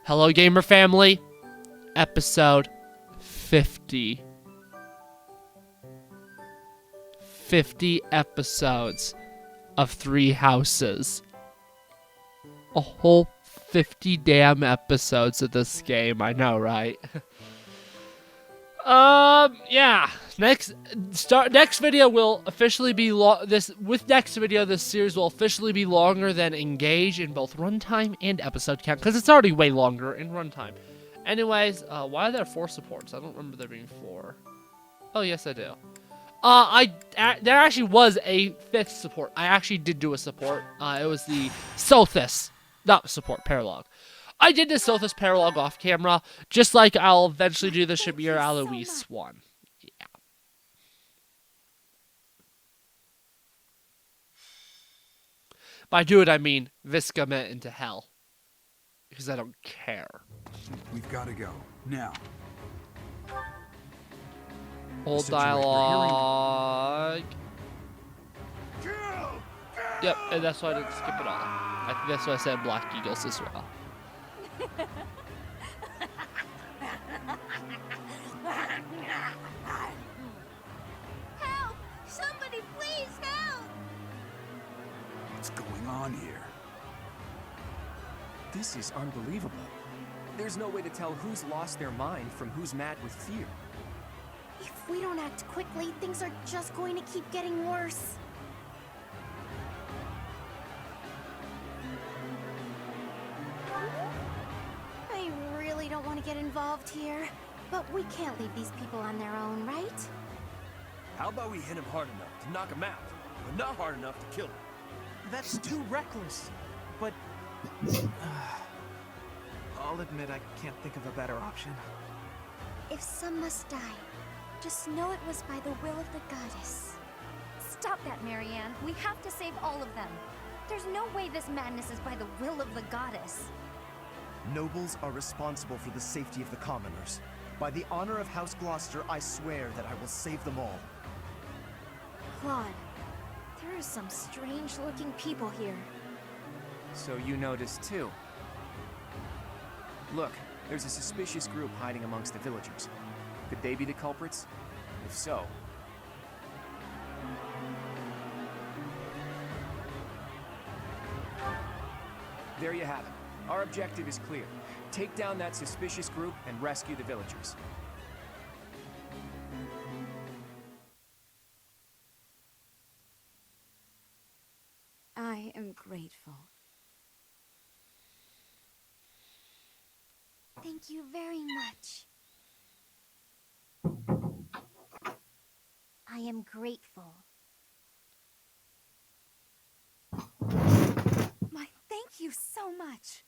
Hello, gamer family. Episode 50. 50 episodes of Three Houses. A whole 50 damn episodes of this game. I know, right? Yeah. Next video will officially be this series will officially be longer than Engage in both runtime and episode count, because it's already way longer in runtime. Anyways, why are there 4 supports? I don't remember there being 4. Oh yes, I do. There actually was a 5th support. I actually did do a support. It was the Sothis, not support, Paralog. I did the Sothis Paralog off camera, just like I'll eventually do the Shamir Alois one. Yeah. By do it, I mean Viscament into hell. Because I don't care. We've got to go. Now. Old dialogue. Yep, and that's why I didn't skip it all. I think that's why I said Black Eagles as well. Help! Somebody please help! What's going on here? This is unbelievable. There's no way to tell who's lost their mind from who's mad with fear. If we don't act quickly, things are just going to keep getting worse. I really don't want to get involved here, but we can't leave these people on their own, right? How about we hit him hard enough to knock him out, but not hard enough to kill him? That's too reckless. But I'll admit I can't think of a better option. If some must die, just know it was by the will of the goddess. Stop that, Marianne. We have to save all of them. There's no way this madness is by the will of the goddess. Nobles are responsible for the safety of the commoners. By the honor of House Gloucester, I swear that I will save them all. Claude, there are some strange-looking people here. So you noticed too. Look, there's a suspicious group hiding amongst the villagers. Could they be the culprits? If so... There you have it. Our objective is clear. Take down that suspicious group and rescue the villagers. I am grateful. Thank you very much. I am grateful. Thank you so much.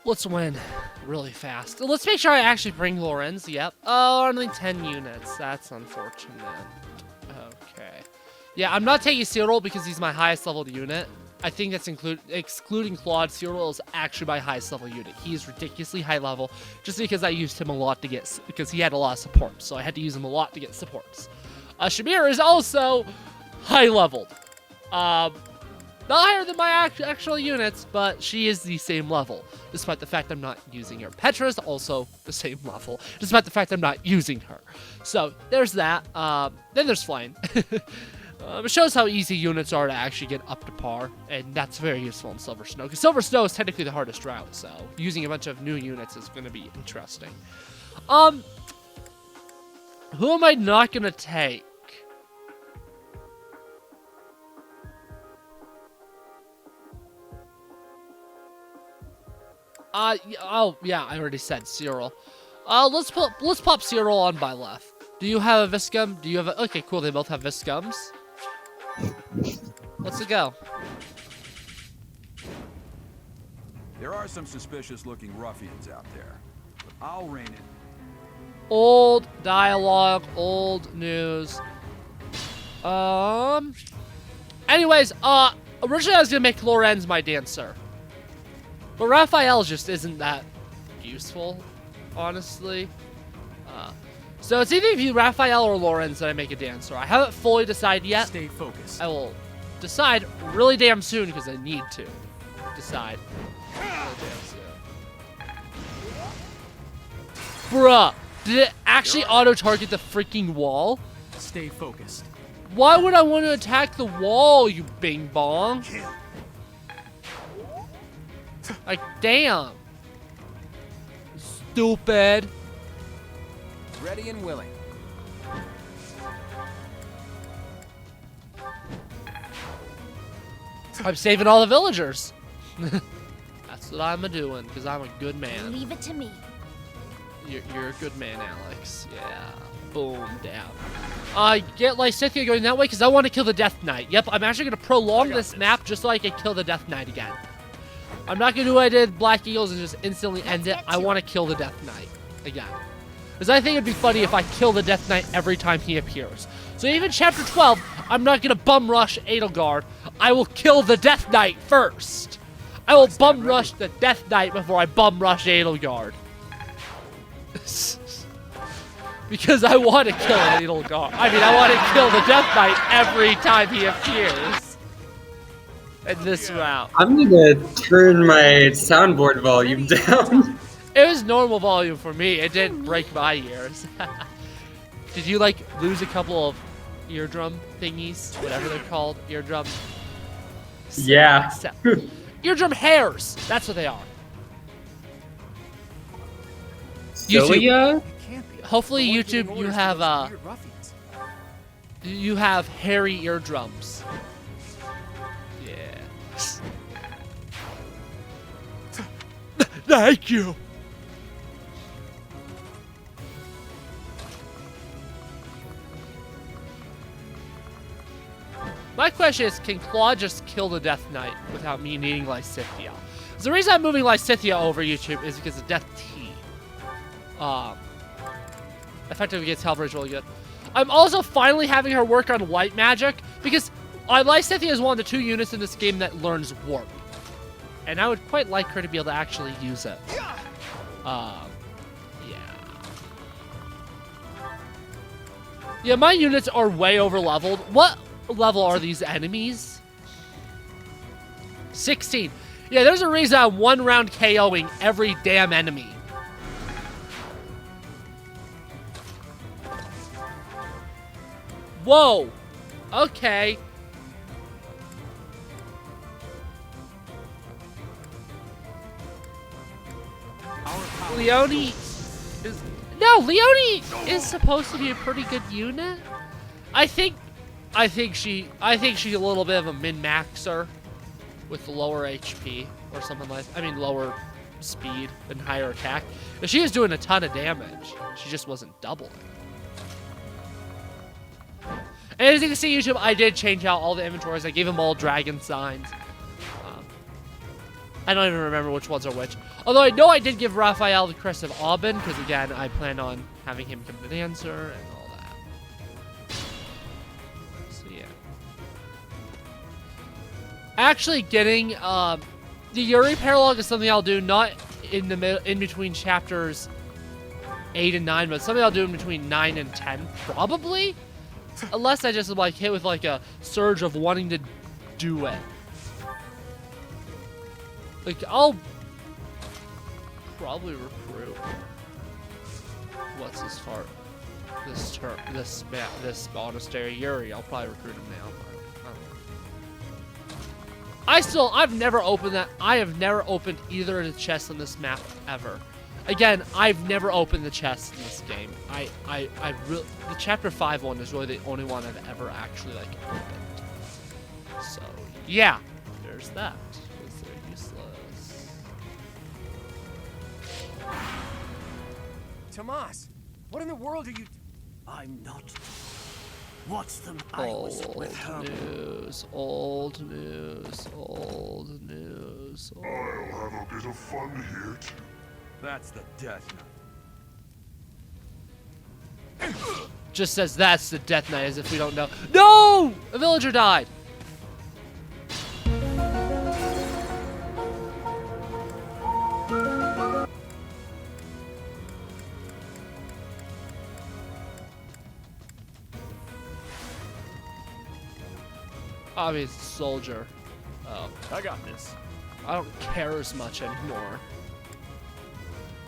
Let's win really fast. Let's make sure I actually bring Lorenz. Yep. Oh, only 10 units. That's unfortunate. Okay. Yeah, I'm not taking Cyril because he's my highest leveled unit. I think that's excluding Claude. Cyril is actually my highest level unit. He is ridiculously high level just because I used him a lot to get, because he had a lot of support. So I had to use him a lot to get supports. Shamir is also high leveled. Not higher than my actual units, but she is the same level, despite the fact I'm not using her. Petra is also the same level, despite the fact I'm not using her. So there's that. Then there's Flame. It shows how easy units are to actually get up to par, and that's very useful in Silver Snow, because Silver Snow is technically the hardest route, so using a bunch of new units is going to be interesting. Who am I not going to take? Oh yeah, I already said Cyril. Let's pop Cyril on by left. Do you have a Viscum? Do you have a... Okay, cool, they both have Viscums. Let's go. There are some suspicious-looking ruffians out there, but I'll rein it. Old dialogue, old news. Anyways, originally I was gonna make Lorenz my dancer, but Raphael just isn't that useful, honestly. So it's either Raphael or Lorenz that I make a dancer. I haven't fully decided yet. Stay focused. I will decide really damn soon because I need to decide really damn soon. Bruh, did it actually auto-target the freaking wall? Stay focused. Why would I want to attack the wall, you bing bong? Like, damn. Stupid. Ready and willing. I'm saving all the villagers. That's what I'm a-doing, because I'm a good man. Leave it to me. You're a good man, Alex. Yeah. Boom, down. I get Lysithea going that way because I want to kill the Death Knight. Yep, I'm actually going to prolong this map just so I can kill the Death Knight again. I'm not going to do what I did Black Eagles and just instantly end it. I want to kill the Death Knight again. Because I think it'd be funny if I kill the Death Knight every time he appears. So even Chapter 12, I'm not going to bum rush Edelgard. I will kill the Death Knight first. I will bum rush the Death Knight before I bum rush Edelgard. Because I want to kill Edelgard. I mean, I want to kill the Death Knight every time he appears. In this round. I'm gonna turn my soundboard volume down. It was normal volume for me. It didn't break my ears. Did you, like, lose a couple of eardrum thingies? Whatever they're called. Eardrum... Yeah. Eardrum hairs! That's what they are. Cilia? Hopefully YouTube, you Orders to have, those weird ruffians. you have hairy eardrums. Yeah. Thank you! My question is, can Claude just kill the Death Knight without me needing Lysithea? So the reason I'm moving Lysithea over YouTube is because of Death T. Effectively gets health rate really good. I'm also finally having her work on light magic because Lysithea is one of the 2 units in this game that learns warp. And I would quite like her to be able to actually use it. Yeah. Yeah, my units are way over leveled. What level are these enemies? 16. Yeah, there's a reason I'm 1 round KOing every damn enemy. Whoa. Okay. Leone is... No, Leone is supposed to be a pretty good unit. I think she's a little bit of a min-maxer with lower HP or something like that. I mean, lower speed and higher attack. But she was doing a ton of damage. She just wasn't doubling. And as you can see, YouTube, I did change out all the inventories. I gave them all dragon signs. I don't even remember which ones are which. Although I know I did give Raphael the Crest of Aubin, because again, I plan on having him become the dancer and all that. So yeah. Actually getting the Yuri Paralog is something I'll do not in between chapters 8 and 9, but something I'll do in between 9 and 10, probably? Unless I just like hit with like a surge of wanting to do it. Like I'll probably recruit. What's his fart? This monastery Yuri. I'll probably recruit him now. I don't know. I've never opened that. I have never opened either of the chests on this map ever. Again, I've never opened the chests in this game. The chapter 5 one is really the only one I've ever actually like opened. So yeah, there's that. Because they're useless. Tomas, what in the world are you... I'm not. What's the... I was with her. News, old news, old news. I'll have a bit of fun here too. That's the Death Knight. Just says that's the Death Knight as if we don't know. No! A villager died. Obvious soldier. Oh, I got this. I don't care as much anymore.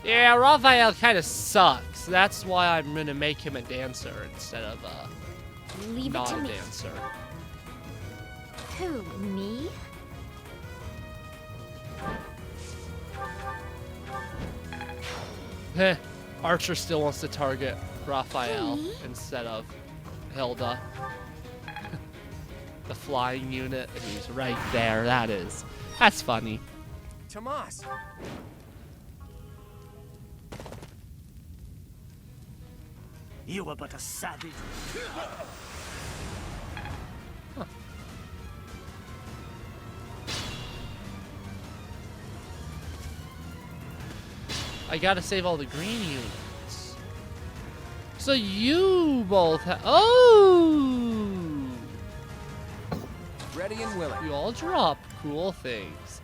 Yeah, Raphael kind of sucks. That's why I'm gonna make him a dancer instead of Leave it not to a me. dancer. Who, me? Heh. Archer still wants to target Raphael Me? instead of Hilda. The flying unit, he's right there. That's funny. Tomas! You were but a savage. I gotta save all the green units. So you both have. Oh! Ready and willing. You all drop cool things.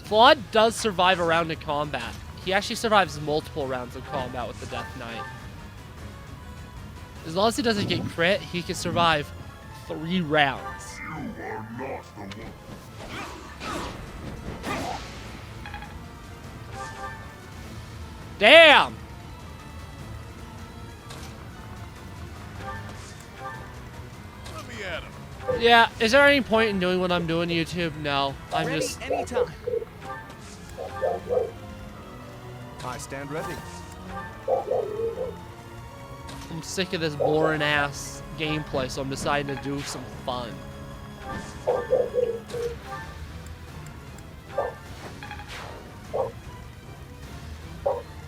Flood does survive a round of combat. He actually survives multiple rounds of combat with the Death Knight. As long as he doesn't get crit, he can survive 3 rounds. You are not the one. Damn! Let me at him. Yeah, is there any point in doing what I'm doing, YouTube? No. I'm Ready just... anytime. I stand ready. I'm sick of this boring ass gameplay, so I'm deciding to do some fun.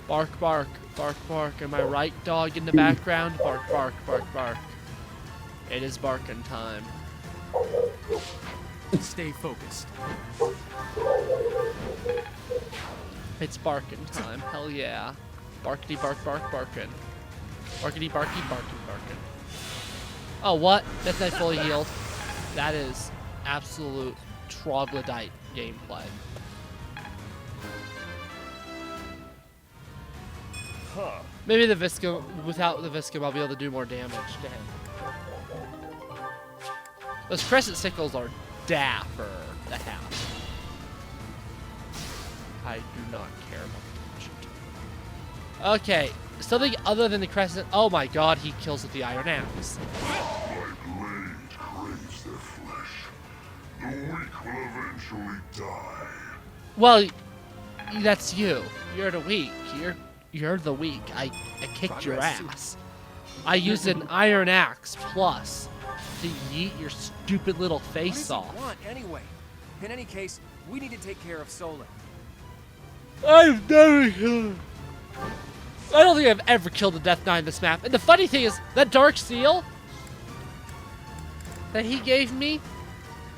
Bark, bark, bark, bark. Am I right, dog in the background? Bark, bark, bark, bark. It is barking time. Stay focused. It's barking time. Hell yeah. Barkity bark bark barkin'. Barkity barky barking barkin'. Oh, what? Death Knight fully healed. That is absolute troglodyte gameplay. Huh. Maybe the Viscum, without the Viscum, I'll be able to do more damage to him. Those Crescent Sickles are dapper to have. I do not care about the budget. Okay, something other than the Crescent. Oh my god, he kills with the Iron Axe. My blade craves their flesh. The weak will eventually die. Well, that's you. You're the weak. You're the weak. I kicked your Progress. ass. I used an Iron Axe plus to yeet your stupid little What face does he off. want anyway? In any case, we need to take care of Solon. I've never killed him. I don't think I've ever killed a Death Knight in this map. And the funny thing is, that Dark Seal that he gave me,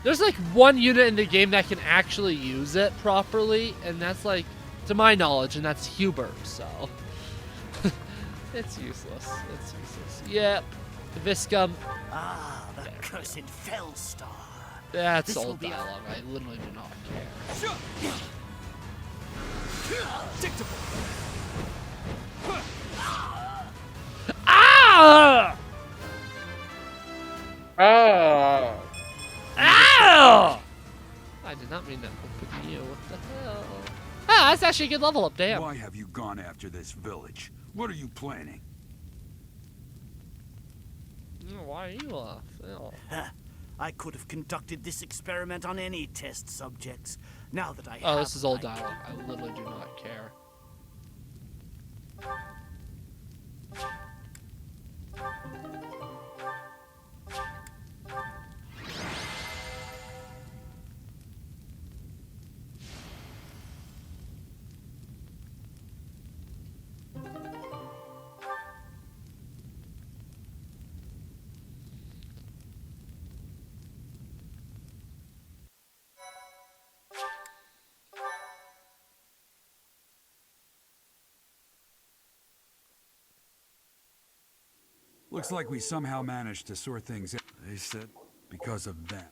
there's like one unit in the game that can actually use it properly, and that's like, to my knowledge, and that's Hubert, so. It's useless. It's useless. Yep. The Viscum. Ah, the cursed Fellstar. That's This will old be a- dialogue. I literally do not care. Dictable. Ah! Ah! Ah! I did not mean that open you. What the hell? Ah, that's actually a good level up. Damn. Why have you gone after this village? What are you planning? Why are you off? Oh. I could have conducted this experiment on any test subjects. Now that I have Oh, this is old an idea- dialogue. I literally do not care. Looks like we somehow managed to sort things out. They said because of them.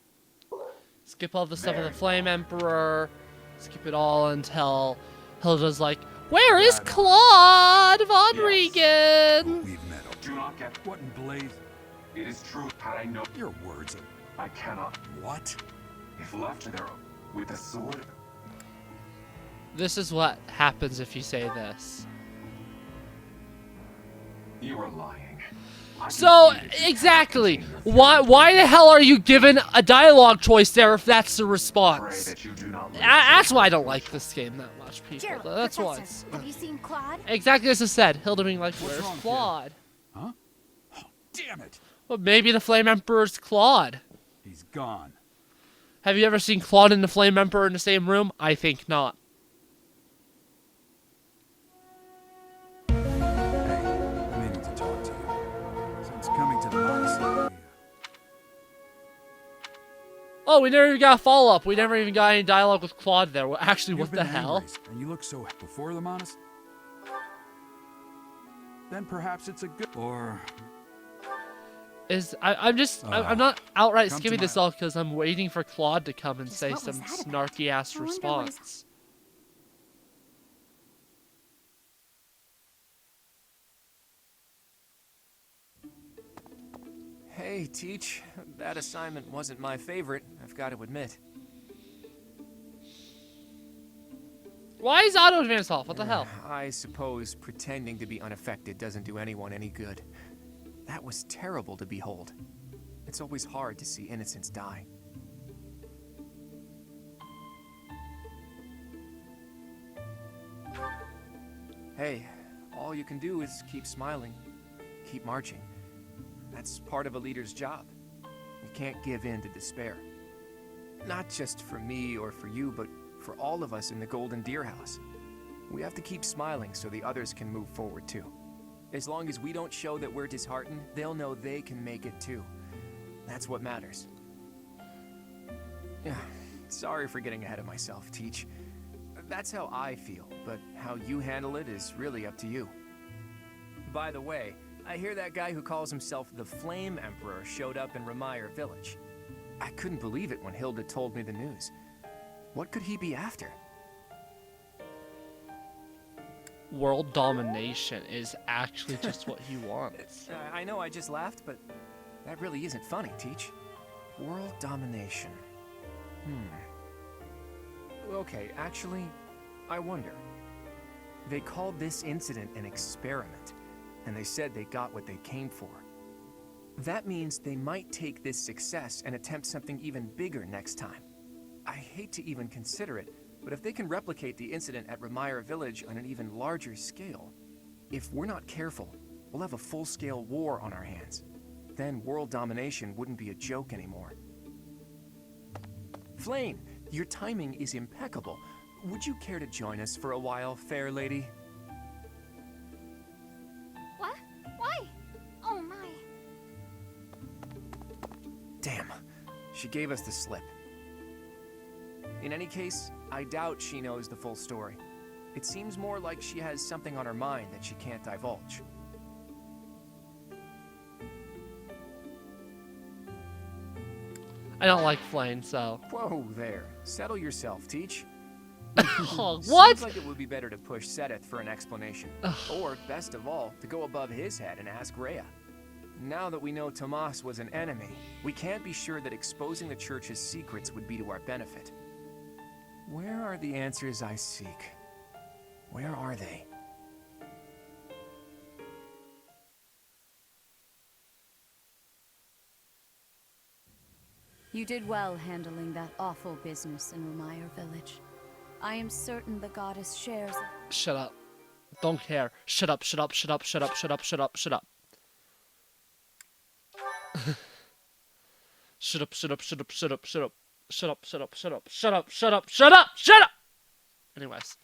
Skip all the stuff with the Flame Emperor. Skip it all until Hilda's like, "Where is Claude Von Regan?" We've met. Do not get. What in blaze? It is true. Had I known. Your words are I cannot. What? If left there with a sword. This is what happens if you say this. You are lying. So, exactly. Why the hell are you given a dialogue choice there if that's the response? That you do not That's why I don't like this game that much, people. Gerald, That's why. Professor, have you seen Claude? Exactly as I said. Hilda being like, What's where's wrong, kid?" Claude? Huh? Oh, damn it! Well, maybe the Flame Emperor's Claude. He's gone. Have you ever seen Claude and the Flame Emperor in the same room? I think not. Hey, I'm needing to talk to you. Since coming to the monastery. Oh, we never even got a follow-up. We never even got any dialogue with Claude there. Well, actually, what You've the been hell? angry, and you look so before the monastery. Then perhaps it's a good or. I'm not outright come to skipping this my- all because I'm waiting for Claude to come and Just say what was some that about? snarky ass I wonder what is- response. Hey, Teach. That assignment wasn't my favorite, I've got to admit. Why is auto advance off? What the hell? I suppose pretending to be unaffected doesn't do anyone any good. That was terrible to behold. It's always hard to see innocents die. Hey, all you can do is keep smiling, keep marching. That's part of a leader's job. You can't give in to despair. Not just for me or for you, but for all of us in the Golden Deer House. We have to keep smiling so the others can move forward too. As long as we don't show that we're disheartened, they'll know they can make it too. That's what matters. Yeah, sorry for getting ahead of myself, Teach. That's how I feel, but how you handle it is really up to you. By the way, I hear that guy who calls himself the Flame Emperor showed up in Remire Village. I couldn't believe it when Hilda told me the news. What could he be after? World domination is actually just what he wants. I know I just laughed, but that really isn't funny, Teach. World domination. Okay, actually, I wonder. They called this incident an experiment, and they said they got what they came for. That means they might take this success and attempt something even bigger next time. I hate to even consider it, but if they can replicate the incident at Remire Village on an even larger scale, if we're not careful, we'll have a full-scale war on our hands. Then world domination wouldn't be a joke anymore. Flame, your timing is impeccable. Would you care to join us for a while, fair lady? What? Why? Oh my. Damn, she gave us the slip. In any case, I doubt she knows the full story. It seems more like she has something on her mind that she can't divulge. I don't like Flame, so. Whoa there. Settle yourself, Teach. Oh, what? Seems like it would be better to push Seth for an explanation. Or, best of all, to go above his head and ask Rhea. Now that we know Tomas was an enemy, we can't be sure that exposing the church's secrets would be to our benefit. Where are the answers I seek? Where are they? You did well handling that awful business in Remire Village. I am certain the goddess shares it. Shut up. Don't care. Shut up, shut up, shut up, shut up, shut up, shut up, shut up. Shut up, shut up, shut up, shut up, shut up. Shut up, shut up, shut up, shut up, shut up, shut up, shut up! Anyways.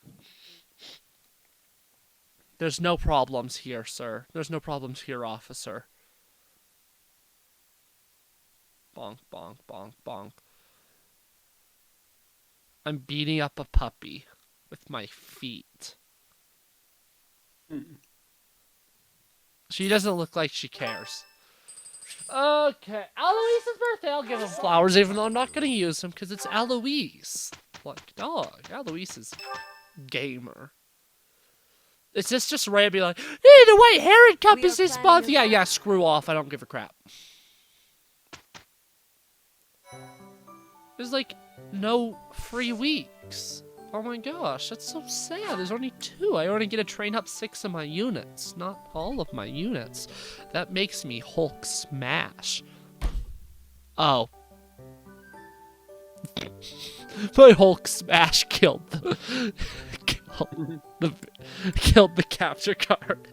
There's no problems here, sir. There's no problems here, officer. Bonk, bonk, bonk, bonk. I'm beating up a puppy with my feet. She doesn't look like she cares. Okay, Aloise's birthday. I'll give him flowers, even though I'm not gonna use them because it's Aloise. Like, dog, Aloise is gamer. Is this just Rhea be like, hey, the White Heron Cup is this month? Yeah, screw off. I don't give a crap. There's like no free weeks. Oh my gosh, that's so sad. There's only 2. I only get to train up 6 of my units, not all of my units. That makes me Hulk smash. Oh. My Hulk smash killed killed the capture card.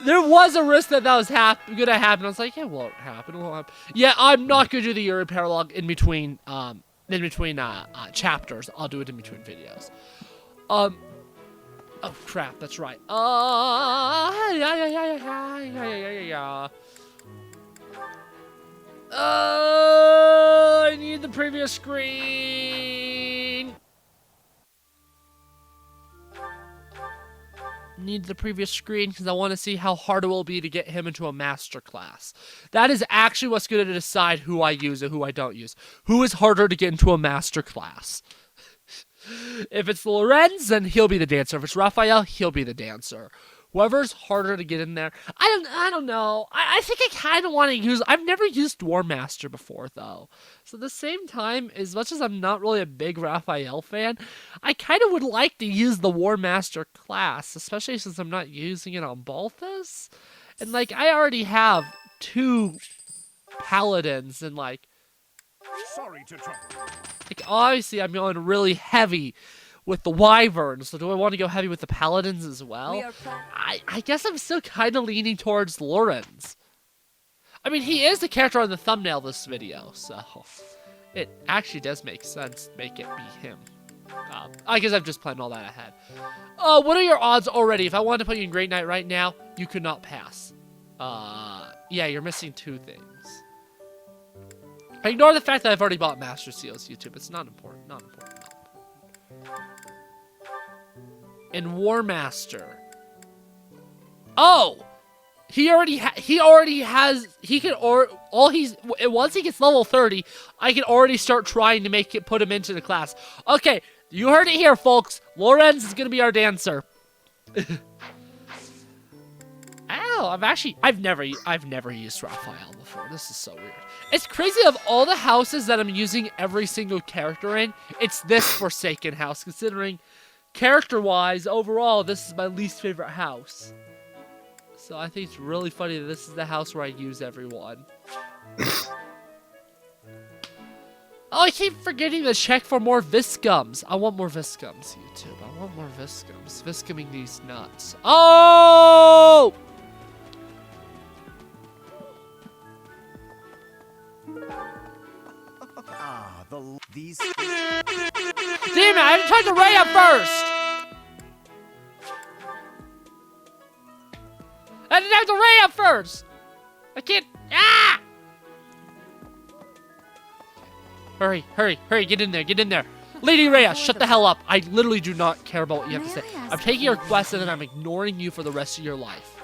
There was a risk that was gonna happen. I was like, it won't happen. It won't happen. Yeah, I'm not gonna do the Uri paralog in between chapters. I'll do it in between videos. Oh crap, that's right. I need the previous screen. Need the previous screen because I want to see how hard it will be to get him into a master class. That is actually what's going to decide who I use and who I don't use. Who is harder to get into a master class? If it's Lorenz, then he'll be the dancer. If it's Raphael, he'll be the dancer. Whoever's harder to get in there. I don't know. I think I kind of want to use... I've never used War Master before, though. So at the same time, as much as I'm not really a big Raphael fan, I kind of would like to use the War Master class, especially since I'm not using it on Balthus. And, like, I already have 2 paladins, and, like... Sorry to trouble. Like, obviously, I'm going really heavy with the Wyvern, so do I want to go heavy with the Paladins as well? I guess I'm still kind of leaning towards Lorenz. I mean, he is the character on the thumbnail of this video, so it actually does make sense to make it be him. I guess I'm just planning all that ahead. What are your odds already? If I wanted to put you in Great Knight right now, you could not pass. Yeah, you're missing 2 things. Ignore the fact that I've already bought Master Seals, YouTube. It's not important, not important. And War Master. Oh, once he gets level 30, I can already start trying to put him into the class. Okay, you heard it here, folks. Lorenz is gonna be our dancer. Ow, I've never used Raphael before. This is so weird. It's crazy, of all the houses that I'm using every single character in, it's this Forsaken house, considering character-wise, overall, this is my least favorite house. So I think it's really funny that this is the house where I use everyone. Oh, I keep forgetting to check for more Viscums. I want more Viscums, YouTube. I want more Viscums. Viscuming these nuts. Oh! These... Damn it, I had to try the Ray up first! I didn't have the Ray up first! I can't... Ah! Hurry, hurry, hurry, get in there, get in there. Lady Rhea, shut the hell up. I literally do not care about what you have to say. I'm taking your quest and then I'm ignoring you for the rest of your life.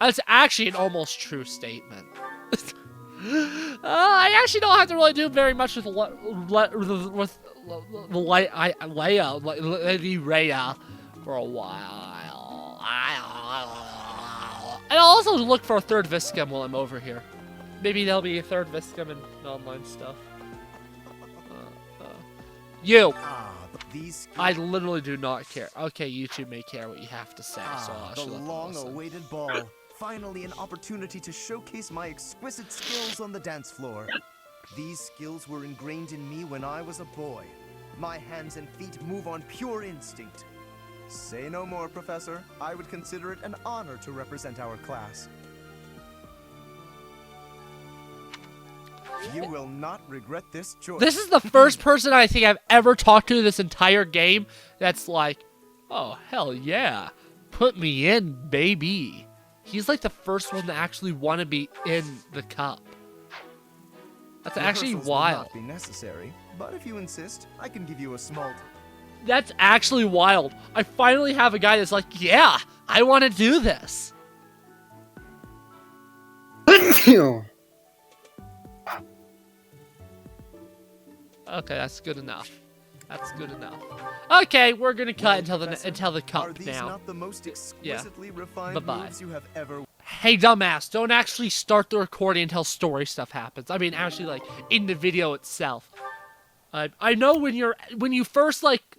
That's actually an almost true statement. I actually don't have to really do very much with Lady Rhea for a while. And I'll also look for a 3rd Viscum while I'm over here. Maybe there'll be a 3rd Viscum and online stuff. You! I literally do not care. Okay, YouTube may care what you have to say, so I should let them listen. Long-awaited ball. Finally, an opportunity to showcase my exquisite skills on the dance floor. These skills were ingrained in me when I was a boy. My hands and feet move on pure instinct. Say no more, Professor. I would consider it an honor to represent our class. You will not regret this choice. This is the first person I think I've ever talked to this entire game that's like, oh, hell yeah. Put me in, baby. He's like the first one to actually want to be in the cup. That's actually wild. Will not be necessary, but if you insist, I can give you a small... That's actually wild. I finally have a guy that's like, yeah, I want to do this. Okay, that's good enough. That's good enough. Okay, we're gonna cut until the cup Are these now. not the most exquisitely refined Bye-bye. moves you have ever... Hey, dumbass, don't actually start the recording until story stuff happens. I mean, actually, like, in the video itself. I know when you first, like,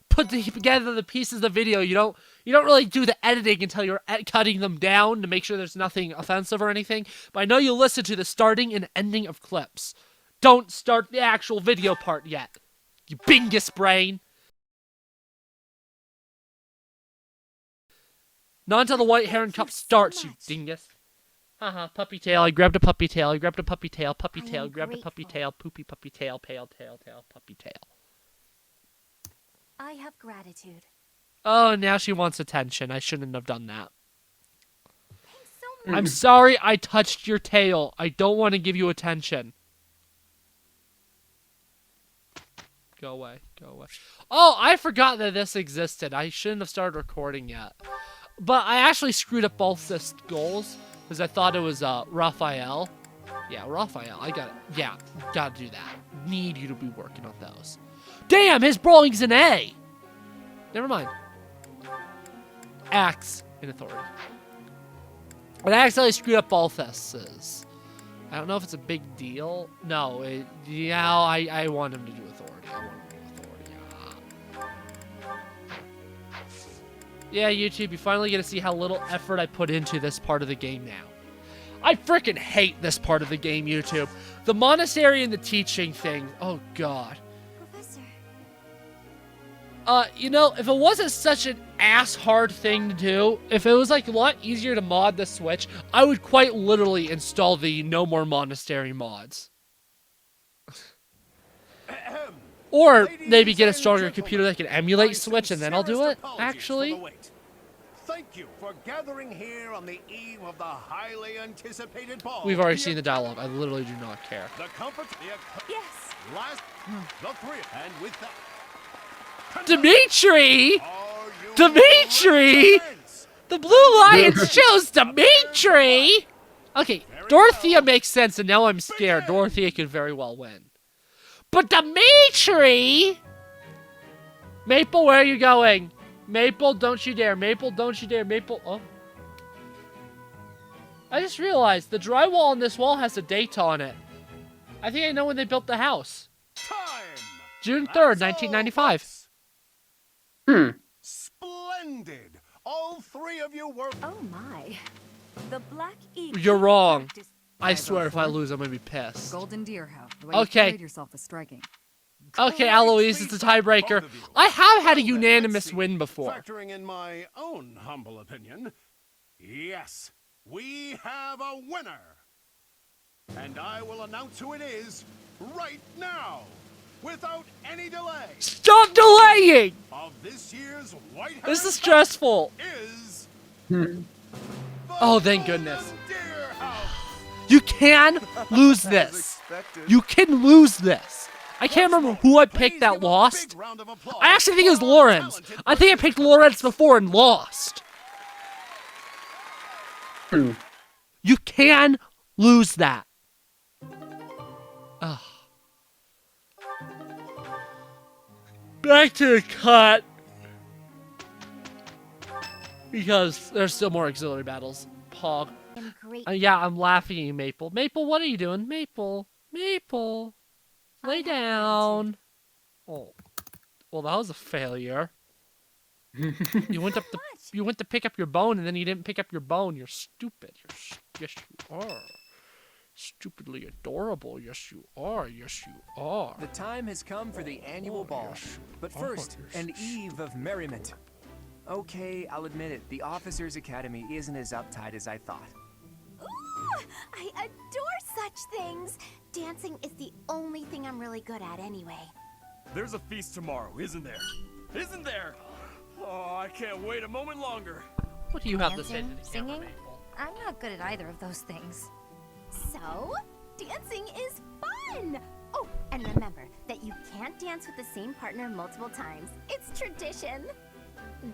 put together the pieces of the video, you don't really do the editing until you're cutting them down to make sure there's nothing offensive or anything. But I know you listen to the starting and ending of clips. Don't start the actual video part yet. You bingus brain. Not until the White Heron Cup starts, you dingus. Haha, puppy tail. I grabbed a puppy tail. I grabbed a puppy tail. Puppy tail. Grabbed a puppy tail. Poopy puppy tail. Pale tail. Puppy tail. I have gratitude. Oh, now she wants attention. I shouldn't have done that. Thanks so much. I'm sorry I touched your tail. I don't want to give you attention. Go away. Go away. Oh, I forgot that this existed. I shouldn't have started recording yet. But I actually screwed up both the goals because I thought it was Raphael. Yeah, Raphael. I got it. Yeah, gotta do that. Need you to be working on those. Damn, his brawling's an A. Never mind. Axe in authority. But I accidentally screwed up both S's. I don't know if it's a big deal. No, yeah, I want him to do authority. I want him to do authority. Yeah, YouTube, you finally get to see how little effort I put into this part of the game now. I freaking hate this part of the game, YouTube. The monastery and the teaching thing. Oh, God. Professor. You know, if it wasn't such an ass-hard thing to do, if it was, like, a lot easier to mod the Switch, I would quite literally install the No More Monastery mods. Or maybe get a stronger computer that can emulate Switch, and then I'll do it, actually. Thank you for gathering here on the eve of the highly anticipated ball. We've already seen the dialogue. I literally do not care. Yes. Last, the three, and with that, Dimitri! Dimitri! The Blue Lions chose Dimitri! Okay, Dorothea makes sense, and now I'm scared. Dorothea could very well win. But Dimitri! Maple, where are you going? Maple, don't you dare. Maple, don't you dare. Maple, oh. I just realized the drywall on this wall has a date on it. I think I know when they built the house. June 3rd, 1995. Splendid! All three of you were. Oh my. The Black Eagle. You're wrong. I swear if I lose, I'm gonna be pissed. Golden Deer House. The way Okay. You carried yourself was striking. Okay, Aloise, it's a tiebreaker. I have had a unanimous win before. Factoring in my own humble opinion, yes, we have a winner. And I will announce who it is right now, without any delay. Stop delaying! Of this year's White This Heron is stressful. Cup is Oh, thank goodness. You can lose this. You can lose this. I can't remember who I picked that lost. I actually think it was Lawrence. I think I picked Lawrence before and lost. You can lose that. Ugh. Back to the cut. Because there's still more auxiliary battles. Pog. Yeah, I'm laughing at you, Maple. Maple, what are you doing? Maple. Maple. Lay down. Oh. Well, that was a failure. You went to pick up your bone and then you didn't pick up your bone. You're stupid. Yes, you are. Stupidly adorable. Yes, you are. Yes, you are. The time has come for the annual ball. Yes, But first, an eve of merriment. Okay, I'll admit it. The Officers' Academy isn't as uptight as I thought. Ooh, I adore such things. Dancing is the only thing I'm really good at anyway. There's a feast tomorrow, isn't there? Isn't there? Oh, I can't wait a moment longer. What do you have to say to Dancing, the camera, singing? Maple? I'm not good at either of those things. So, dancing is fun! Oh, and remember that you can't dance with the same partner multiple times. It's tradition.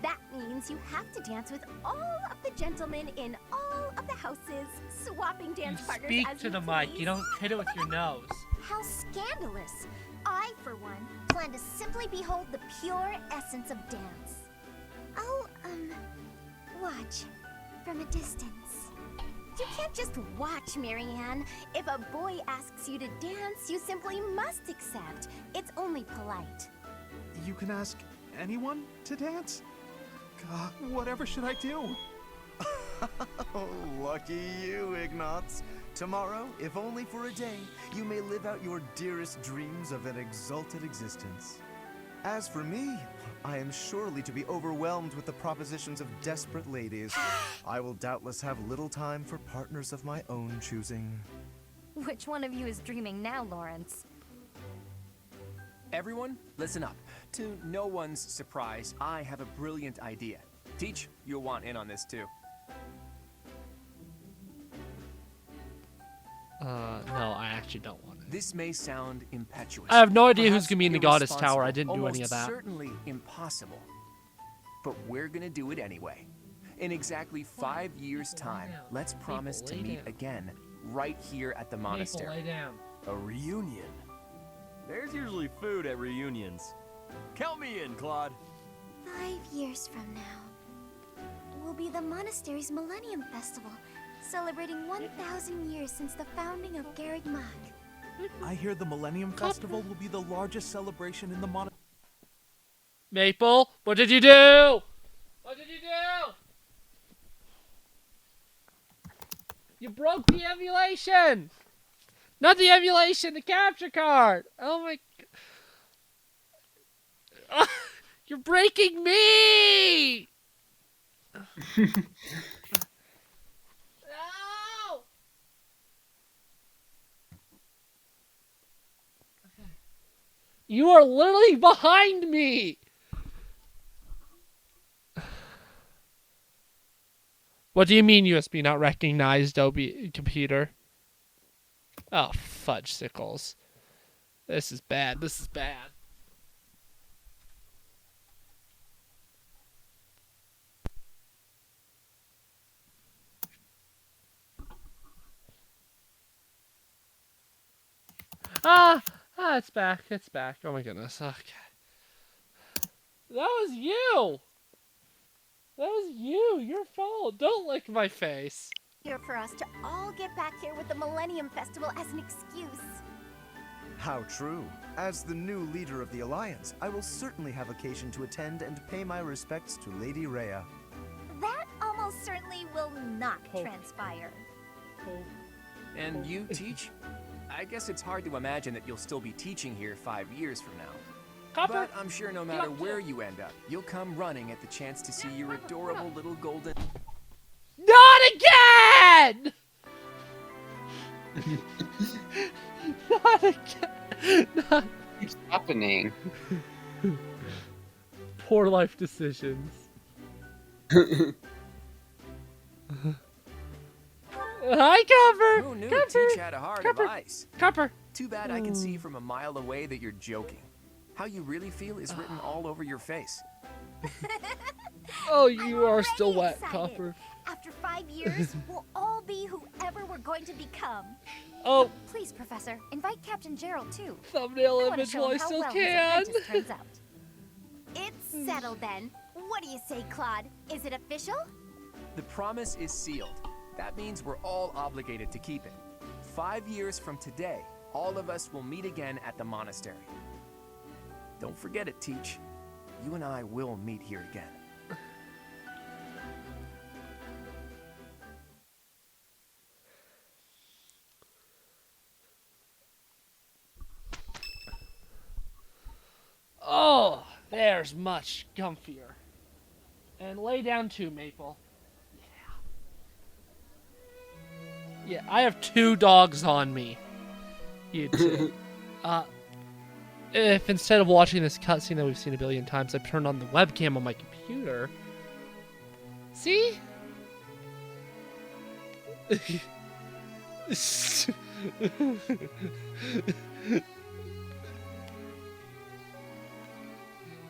That means you have to dance with all of the gentlemen in all of the houses, swapping dance partners Speak as to the you mic. please. You don't hit it with your nose. How scandalous! I, for one, plan to simply behold the pure essence of dance. I'll, watch from a distance. You can't just watch, Marianne. If a boy asks you to dance, you simply must accept. It's only polite. You can ask anyone to dance? God, whatever should I do? Oh, lucky you, Ignatz. Tomorrow, if only for a day, you may live out your dearest dreams of an exalted existence. As for me, I am surely to be overwhelmed with the propositions of desperate ladies. I will doubtless have little time for partners of my own choosing. Which one of you is dreaming now, Lawrence? Everyone, listen up. To no one's surprise, I have a brilliant idea. Teach, you'll want in on this too. No, I actually don't want it. This may sound impetuous. I have no idea who's perhaps gonna be in the Goddess irresponsible, Tower. I didn't do any almost of that. Certainly impossible. But we're gonna do it anyway. In exactly 5 years' time, let's promise to meet again, right here at the monastery. Lay down. A reunion? There's usually food at reunions. Count me in, Claude. 5 years from now will be the monastery's Millennium Festival, celebrating 1,000 years since the founding of Garreg Mach. I hear the Millennium Festival will be the largest celebration in the monastery. Maple, what did you do? What did you do? You broke the emulation! Not the emulation, the capture card! Oh my... You're breaking me! No! You are literally behind me! What do you mean USB not recognized, Adobe computer? Oh, fudge sickles. This is bad. This is bad. It's back. It's back. Oh my goodness. Okay. That was you! That was you! Your fault! Don't lick my face! Here for us to all get back here with the Millennium Festival as an excuse. How true. As the new leader of the Alliance, I will certainly have occasion to attend and pay my respects to Lady Rhea. That almost certainly will not transpire. And you teach? I guess it's hard to imagine that you'll still be teaching here 5 years from now. Copper. But I'm sure no matter where you end up, you'll come running at the chance to see your adorable little golden... Not again! Not again! Not... What's happening? Poor life decisions. Hi, Copper! Who knew Copper! Teach had a heart Copper! of ice? Copper! Too bad I can see from a mile away that you're joking. How you really feel is written all over your face. Oh, you are still wet, excited. Copper. After 5 years, we'll all be whoever we're going to become. Oh, Please, Professor, invite Captain Gerald too. thumbnail I wanna image show while I him how still well his can. apprentice turns out. It's settled then. What do you say, Claude? Is it official? The promise is sealed. That means we're all obligated to keep it. 5 years from today, all of us will meet again at the monastery. Don't forget it, Teach. You and I will meet here again. Oh, there's much comfier. And lay down too, Maple. Yeah, I have 2 dogs on me. You too. If instead of watching this cutscene that we've seen a billion times, I've turned on the webcam on my computer. See?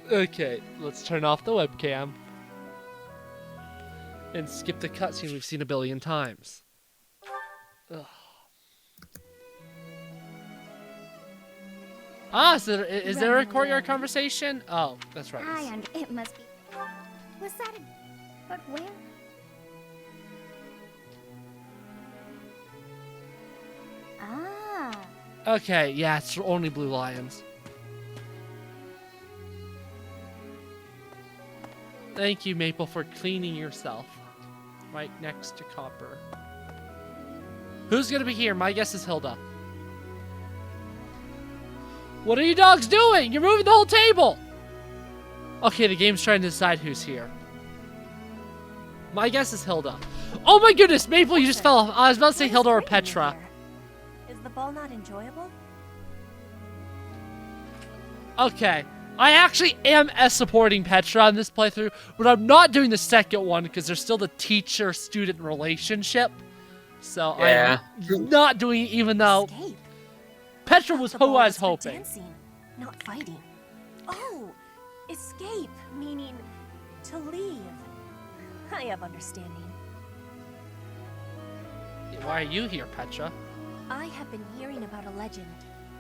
Okay, let's turn off the webcam. And skip the cutscene we've seen a billion times. Ugh. Ah, is there a courtyard conversation? Oh, that's right. It must be. Was that a... But where? Ah. Okay, yeah, it's only blue lions. Thank you, Maple, for cleaning yourself. Right next to Copper. Who's gonna be here? My guess is Hilda. What are you dogs doing? You're moving the whole table! Okay, the game's trying to decide who's here. My guess is Hilda. Oh my goodness, Maple, you just fell off. I was about to say Hilda or Petra. Is the ball not enjoyable? Okay. I actually am supporting Petra in this playthrough, but I'm not doing the second one because there's still the teacher-student relationship. So Yeah. I'm not doing it even though Escape. Petra was who I was hoping. Dancing, not fighting. Oh, escape, meaning to leave. I have understanding. Why are you here, Petra? I have been hearing about a legend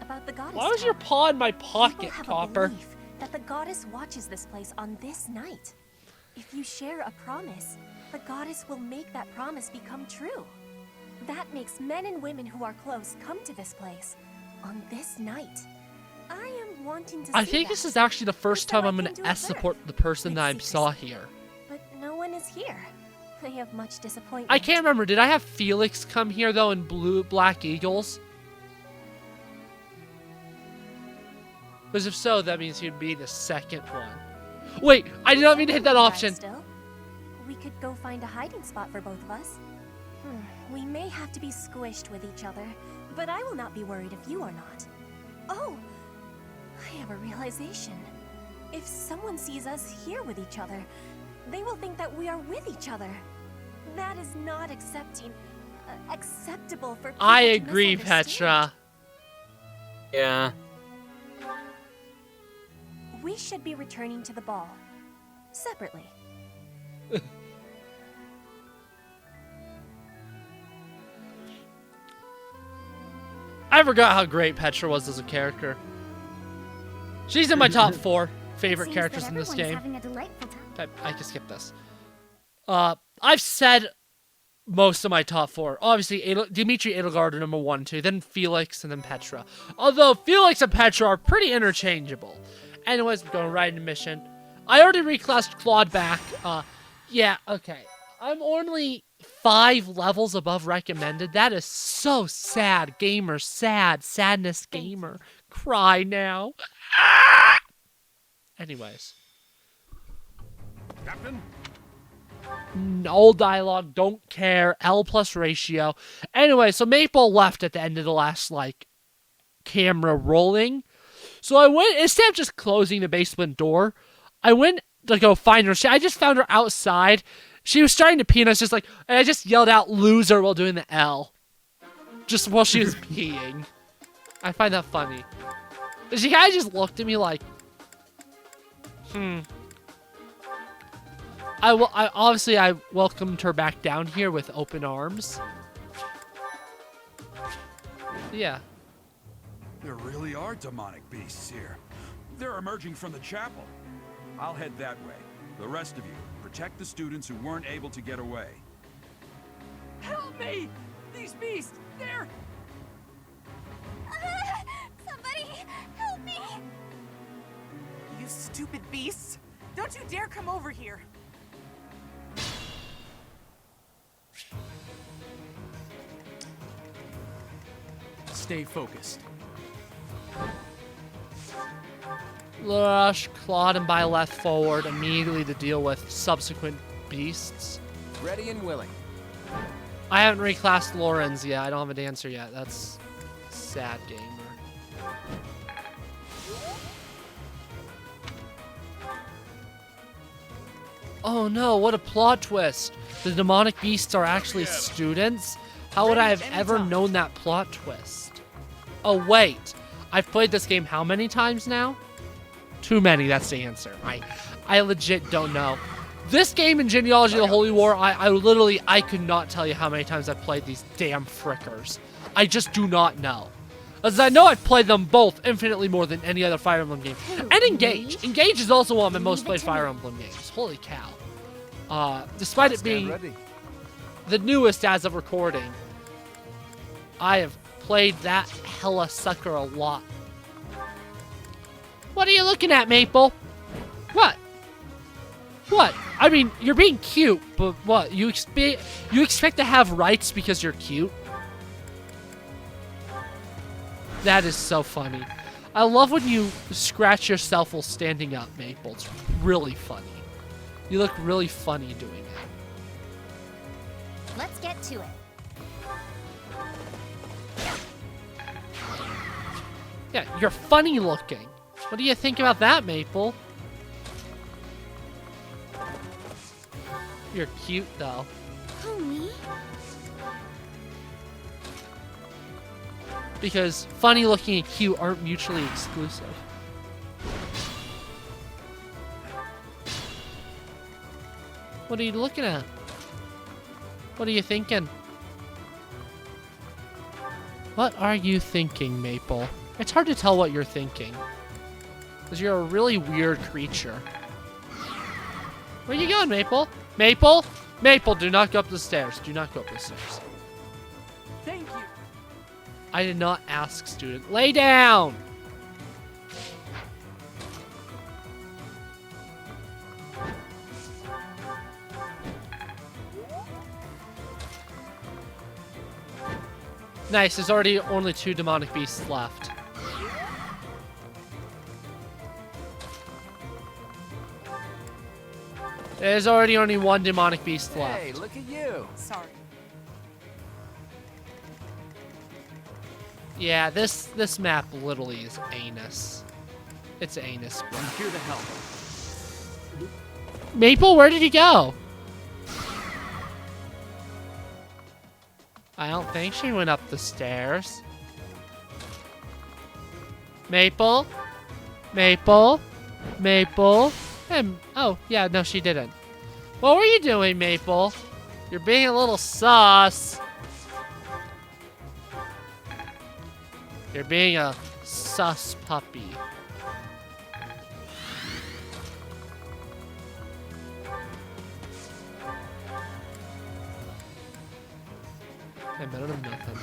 about the goddess. Why was your paw in my pocket, People have Copper? a belief that the goddess watches this place on this night. If you share a promise, the goddess will make that promise become true. That makes men and women who are close come to this place on this night. I am wanting to I see think that. this is actually the first So time I I'm can going do to a support birth the person that I with saw secrecy. here. But no one is here. I have much disappointment. I can't remember. Did I have Felix come here, though, in Black Eagles? Because if so, that means he'd be the second one. Wait, I did not mean to hit that option. Still, we could go find a hiding spot for both of us. We may have to be squished with each other, but I will not be worried if you are not. Oh, I have a realization. If someone sees us here with each other, they will think that we are with each other. That is not acceptable for people I to agree, misunderstand. Petra. Yeah. We should be returning to the ball. Separately. I forgot how great Petra was as a character. She's in my top 4 favorite Seems characters that in this everyone's game. having a delightful time. I can skip this. I've said most of my top 4. Obviously, Dimitri Edelgard are number 1, 2, then Felix, and then Petra. Although Felix and Petra are pretty interchangeable. Anyways, we're going right into mission. I already reclassed Claude back. Yeah, okay. I'm only 5 levels above recommended. That is so sad, gamer. Sad. Sadness, gamer. Cry now. Anyways. Captain? No dialogue, don't care, L+ ratio. Anyway, so Maple left at the end of the last, camera rolling. So I went, instead of just closing the basement door, I went to go find her. I just found her outside. She was starting to pee, and I was just and I just yelled out, loser, while doing the L. Just while she was peeing. I find that funny. She kind of just looked at me like, I welcomed her back down here with open arms. Yeah. There really are demonic beasts here. They're emerging from the chapel. I'll head that way. The rest of you, protect the students who weren't able to get away. Help me! These beasts, they're... Somebody help me! You stupid beasts! Don't you dare come over here! Stay focused. Rush, Claude, and by left forward immediately to deal with subsequent beasts. Ready and willing. I haven't reclassed Lorenz yet. I don't have a dancer yet. That's sad, gamer. Oh no, what a plot twist. The demonic beasts are actually students? How would I have ever known that plot twist? Oh wait, I've played this game how many times now? Too many, that's the answer. I legit don't know. This game in Genealogy of the Holy War, I could not tell you how many times I've played these damn frickers. I just do not know. As I know I've played them both infinitely more than any other Fire Emblem game. And Engage. Engage is also one of my most played Fire Emblem games. Holy cow. Despite it being the newest as of recording, I have played that hella sucker a lot. What are you looking at, Maple? What? What? I mean, you're being cute, but what? You expect to have rights because you're cute? That is so funny. I love when you scratch yourself while standing up, Maple. It's really funny. You look really funny doing it. Let's get to it. Yeah, you're funny looking. What do you think about that, Maple? You're cute, though. Who, me? Because funny looking and cute aren't mutually exclusive. What are you looking at? What are you thinking? What are you thinking, Maple? It's hard to tell what you're thinking. Because you're a really weird creature. Where are you going, Maple? Maple? Maple, do not go up the stairs. Do not go up the stairs. Thank you. I did not ask, student. Lay down! Nice, there's already only 2 demonic beasts left. There's already only 1 demonic beast left. Hey, look at you. Sorry. Yeah, this map literally is anus. It's anus. I'm here to help. Maple, where did you go? I don't think she went up the stairs. Maple? Maple? Maple? Oh, yeah, no, she didn't. What were you doing, Maple? You're being a little sus. You're being a sus puppy. I better than nothing.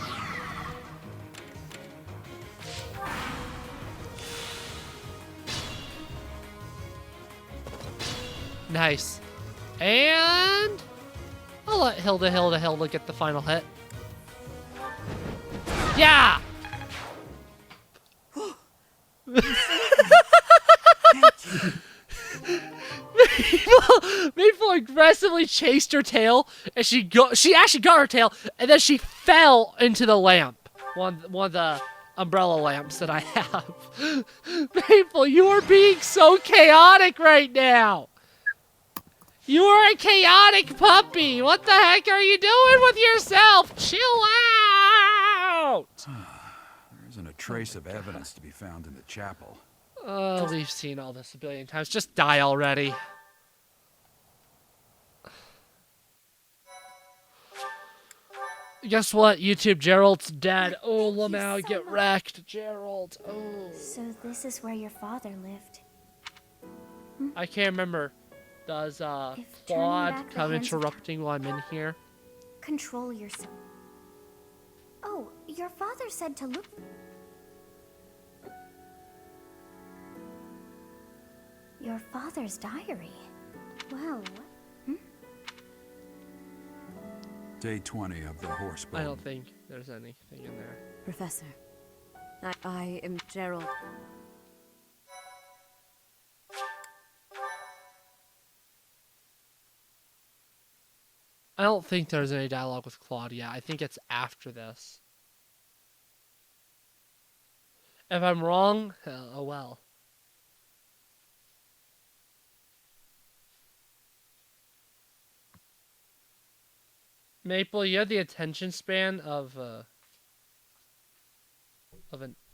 Nice. And I'll let Hilda get the final hit. Yeah! Maple aggressively chased her tail, and she actually got her tail, and then she fell into the lamp. One of the umbrella lamps that I have. Maple, you are being so chaotic right now. You are a chaotic puppy. What the heck are you doing with yourself? Chill out. There isn't a trace of evidence to be found in the chapel. Oh, we've seen all this a billion times. Just die already. Guess what, YouTube? Gerald's dead. Oh, Lamau, get wrecked. Gerald. Oh. So this is where your father lived. I can't remember. Does Claude come interrupting while I'm in here? Control yourself. Oh, your father said to look. Your father's diary. Well, Day 20 of the horse boat. I don't think there's anything in there. Professor, I am Gerald. I don't think there's any dialogue with Claudia. I think it's after this. If I'm wrong, oh well. Maple, you have the attention span of an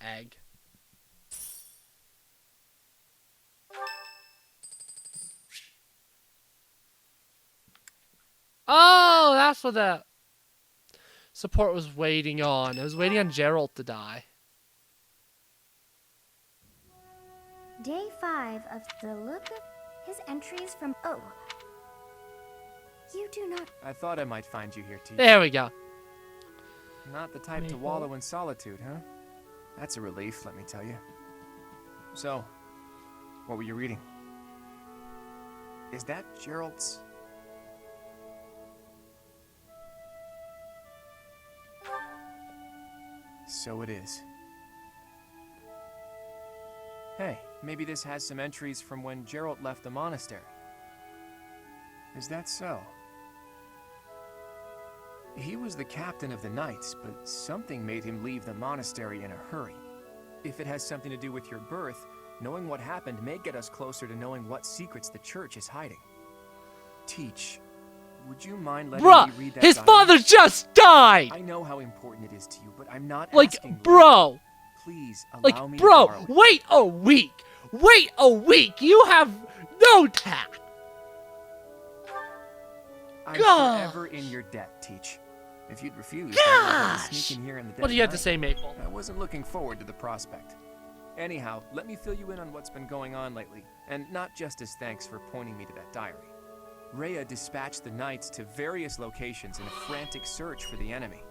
egg. Oh, that's what that support was waiting on. It was waiting on Gerald to die. Day 5 of the look of his entries from. Oh. You do not. I thought I might find you here, too. There we go. Not the type to wallow in solitude, huh? That's a relief, let me tell you. So, what were you reading? Is that Gerald's? So it is. Hey, maybe this has some entries from when Gerald left the monastery. Is that so? He was the captain of the knights, but something made him leave the monastery in a hurry. If it has something to do with your birth, knowing what happened may get us closer to knowing what secrets the church is hiding. Teach, would you mind letting me read that his diary? father just died! I know how important it is to you, but I'm not like, asking... bro! Please, allow like, me bro, to borrow it. wait a week! Wait a week! You have no tact! I'm God. forever in your debt, Teach. If you'd refused, I would have to sneak in here in the dead What do you have to night. say, Maple? I wasn't looking forward to the prospect. Anyhow, let me fill you in on what's been going on lately, and not just as thanks for pointing me to that diary. Rhea dispatched the knights to various locations in a frantic search for the enemy.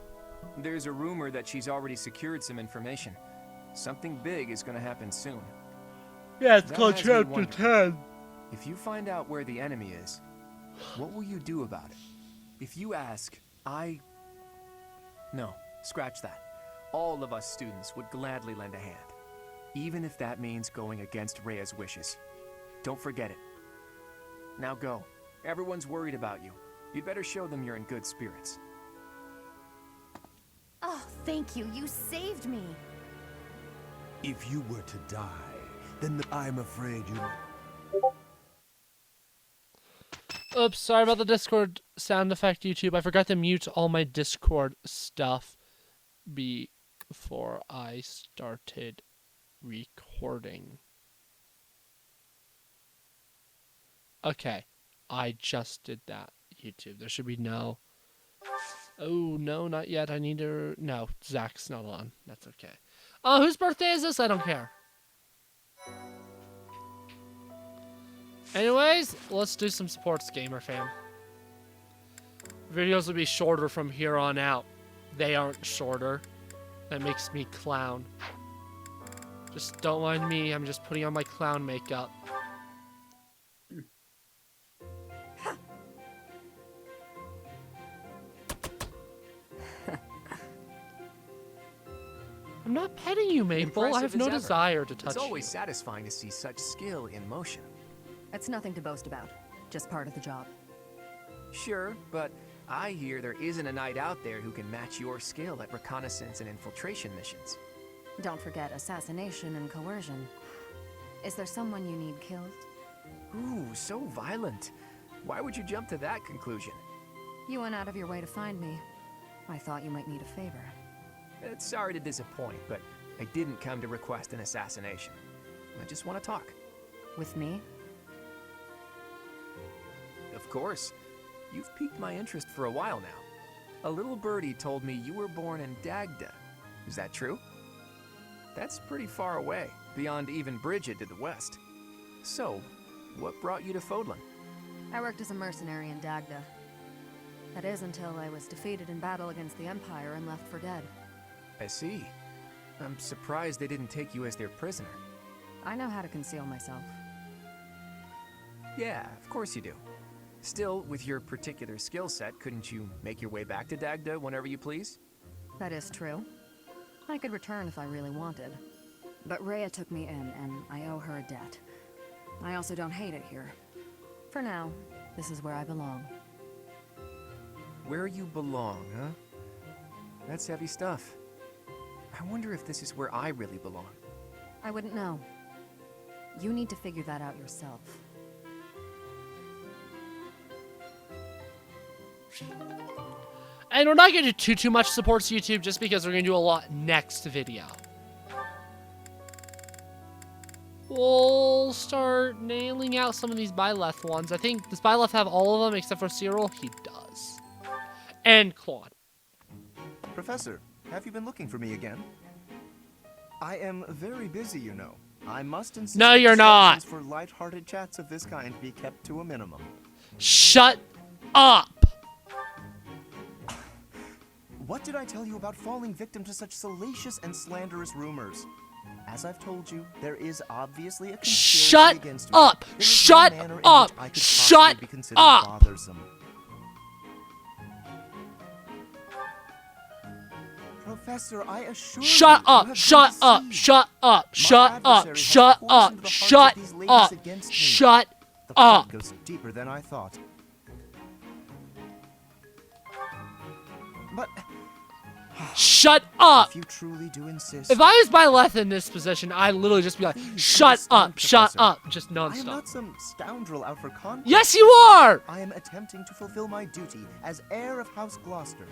There's a rumor that she's already secured some information. Something big is going to happen soon. Yeah, it's That called has me Chapter wondering, 10. If you find out where the enemy is, what will you do about it? If you ask, No, scratch that. All of us students would gladly lend a hand. Even if that means going against Rhea's wishes. Don't forget it. Now go. Everyone's worried about you. You'd better show them you're in good spirits. Oh, thank you. You saved me. If you were to die, then I'm afraid you... Oops, sorry about the Discord sound effect, YouTube. I forgot to mute all my Discord stuff before I started recording. Okay, I just did that, YouTube. There should be no... Oh, no, not yet. I need to... No, Zach's not on. That's okay. Whose birthday is this? I don't care. Anyways, let's do some sports, gamer fam. Videos will be shorter from here on out. They aren't shorter. That makes me clown. Just don't mind me. I'm just putting on my clown makeup. I'm not petting you, Maple. I have Impressive no as ever. desire to touch It's always you. satisfying to see such skill in motion. It's nothing to boast about. Just part of the job. Sure, but I hear there isn't a knight out there who can match your skill at reconnaissance and infiltration missions. Don't forget assassination and coercion. Is there someone you need killed? Ooh, so violent. Why would you jump to that conclusion? You went out of your way to find me. I thought you might need a favor. Sorry to disappoint, but I didn't come to request an assassination. I just want to talk. With me? Of course. You've piqued my interest for a while now. A little birdie told me you were born in Dagda. Is that true? That's pretty far away, beyond even Bridget to the west. So, what brought you to Fodlan? I worked as a mercenary in Dagda. That is until I was defeated in battle against the Empire and left for dead. I see. I'm surprised they didn't take you as their prisoner. I know how to conceal myself. Yeah, of course you do. Still, with your particular skill set, couldn't you make your way back to Dagda whenever you please? That is true. I could return if I really wanted. But Rhea took me in, and I owe her a debt. I also don't hate it here. For now, this is where I belong. Where you belong, huh? That's heavy stuff. I wonder if this is where I really belong. I wouldn't know. You need to figure that out yourself. And we're not going to do too much support to YouTube just because we're going to do a lot next video. We'll start nailing out some of these Byleth ones. I think, does Byleth have all of them except for Cyril? He does. And Claude. Professor, have you been looking for me again? I am very busy, you know. I must insist No, that you're not. discussions for light-hearted chats of this kind be kept to a minimum. Shut up! What did I tell you about falling victim to such salacious and slanderous rumors? As I've told you, there is obviously a conspiracy Shut against me. up! There is no Shut manner in up! which I could Shut possibly be considered up! bothersome. Professor, I assure Shut you, up! you have Shut been up! deceived. Shut up! My Shut up! adversary has Shut poisoned up! the hearts of Shut these ladies up! against me. Shut The plot up! goes deeper than I thought. But Shut up! if you truly do insist, If I was by Leth in this position, I'd literally just be like, shut up, shut up, just I am nonstop. not some scoundrel out for conflict. Yes, you are! I am attempting to fulfill my duty as heir of House Gloucester.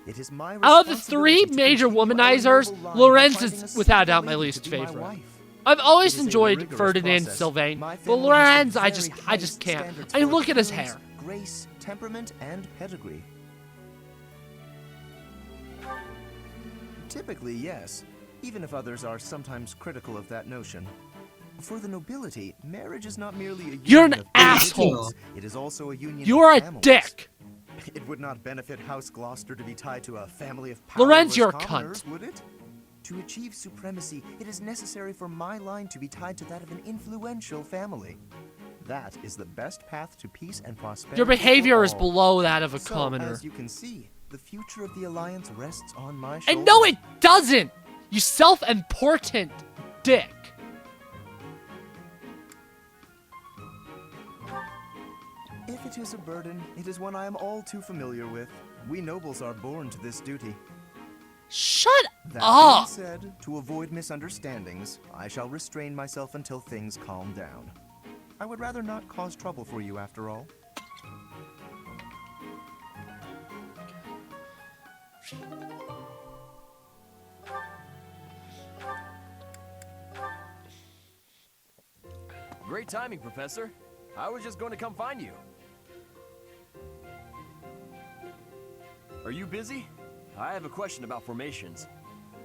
It is my Out of the responsibility three to major continue our womanizers, noble line by Lorenz finding is a without a suitable doubt my lady least to be my favorite. wife. I've always It is a enjoyed rigorous Ferdinand process. Sylvain, My but family has Lorenz, the I very just highest can't. standards I mean, for look at his appearance, hair. grace, temperament, and pedigree. Typically, yes, even if others are sometimes critical of that notion. For the nobility, marriage is not merely a union You're an of asshole. individuals, it is also a union You're of a families. dick. It would not benefit House Gloucester to be tied to a family of powerless Lorenz, you're a commoners, cunt. would it? To achieve supremacy, it is necessary for my line to be tied to that of an influential family. That is the best path to peace and prosperity. Your behavior for is all. below that of a So, commoner. as you can see, the future of the Alliance rests on my shoulders. And no, it doesn't! You self-important dick. If it is a burden, it is one I am all too familiar with. We nobles are born to this duty. Shut That up! being said, to avoid misunderstandings, I shall restrain myself until things calm down. I would rather not cause trouble for you after all. Great timing, Professor. I was just going to come find you. Are you busy? I have a question about formations.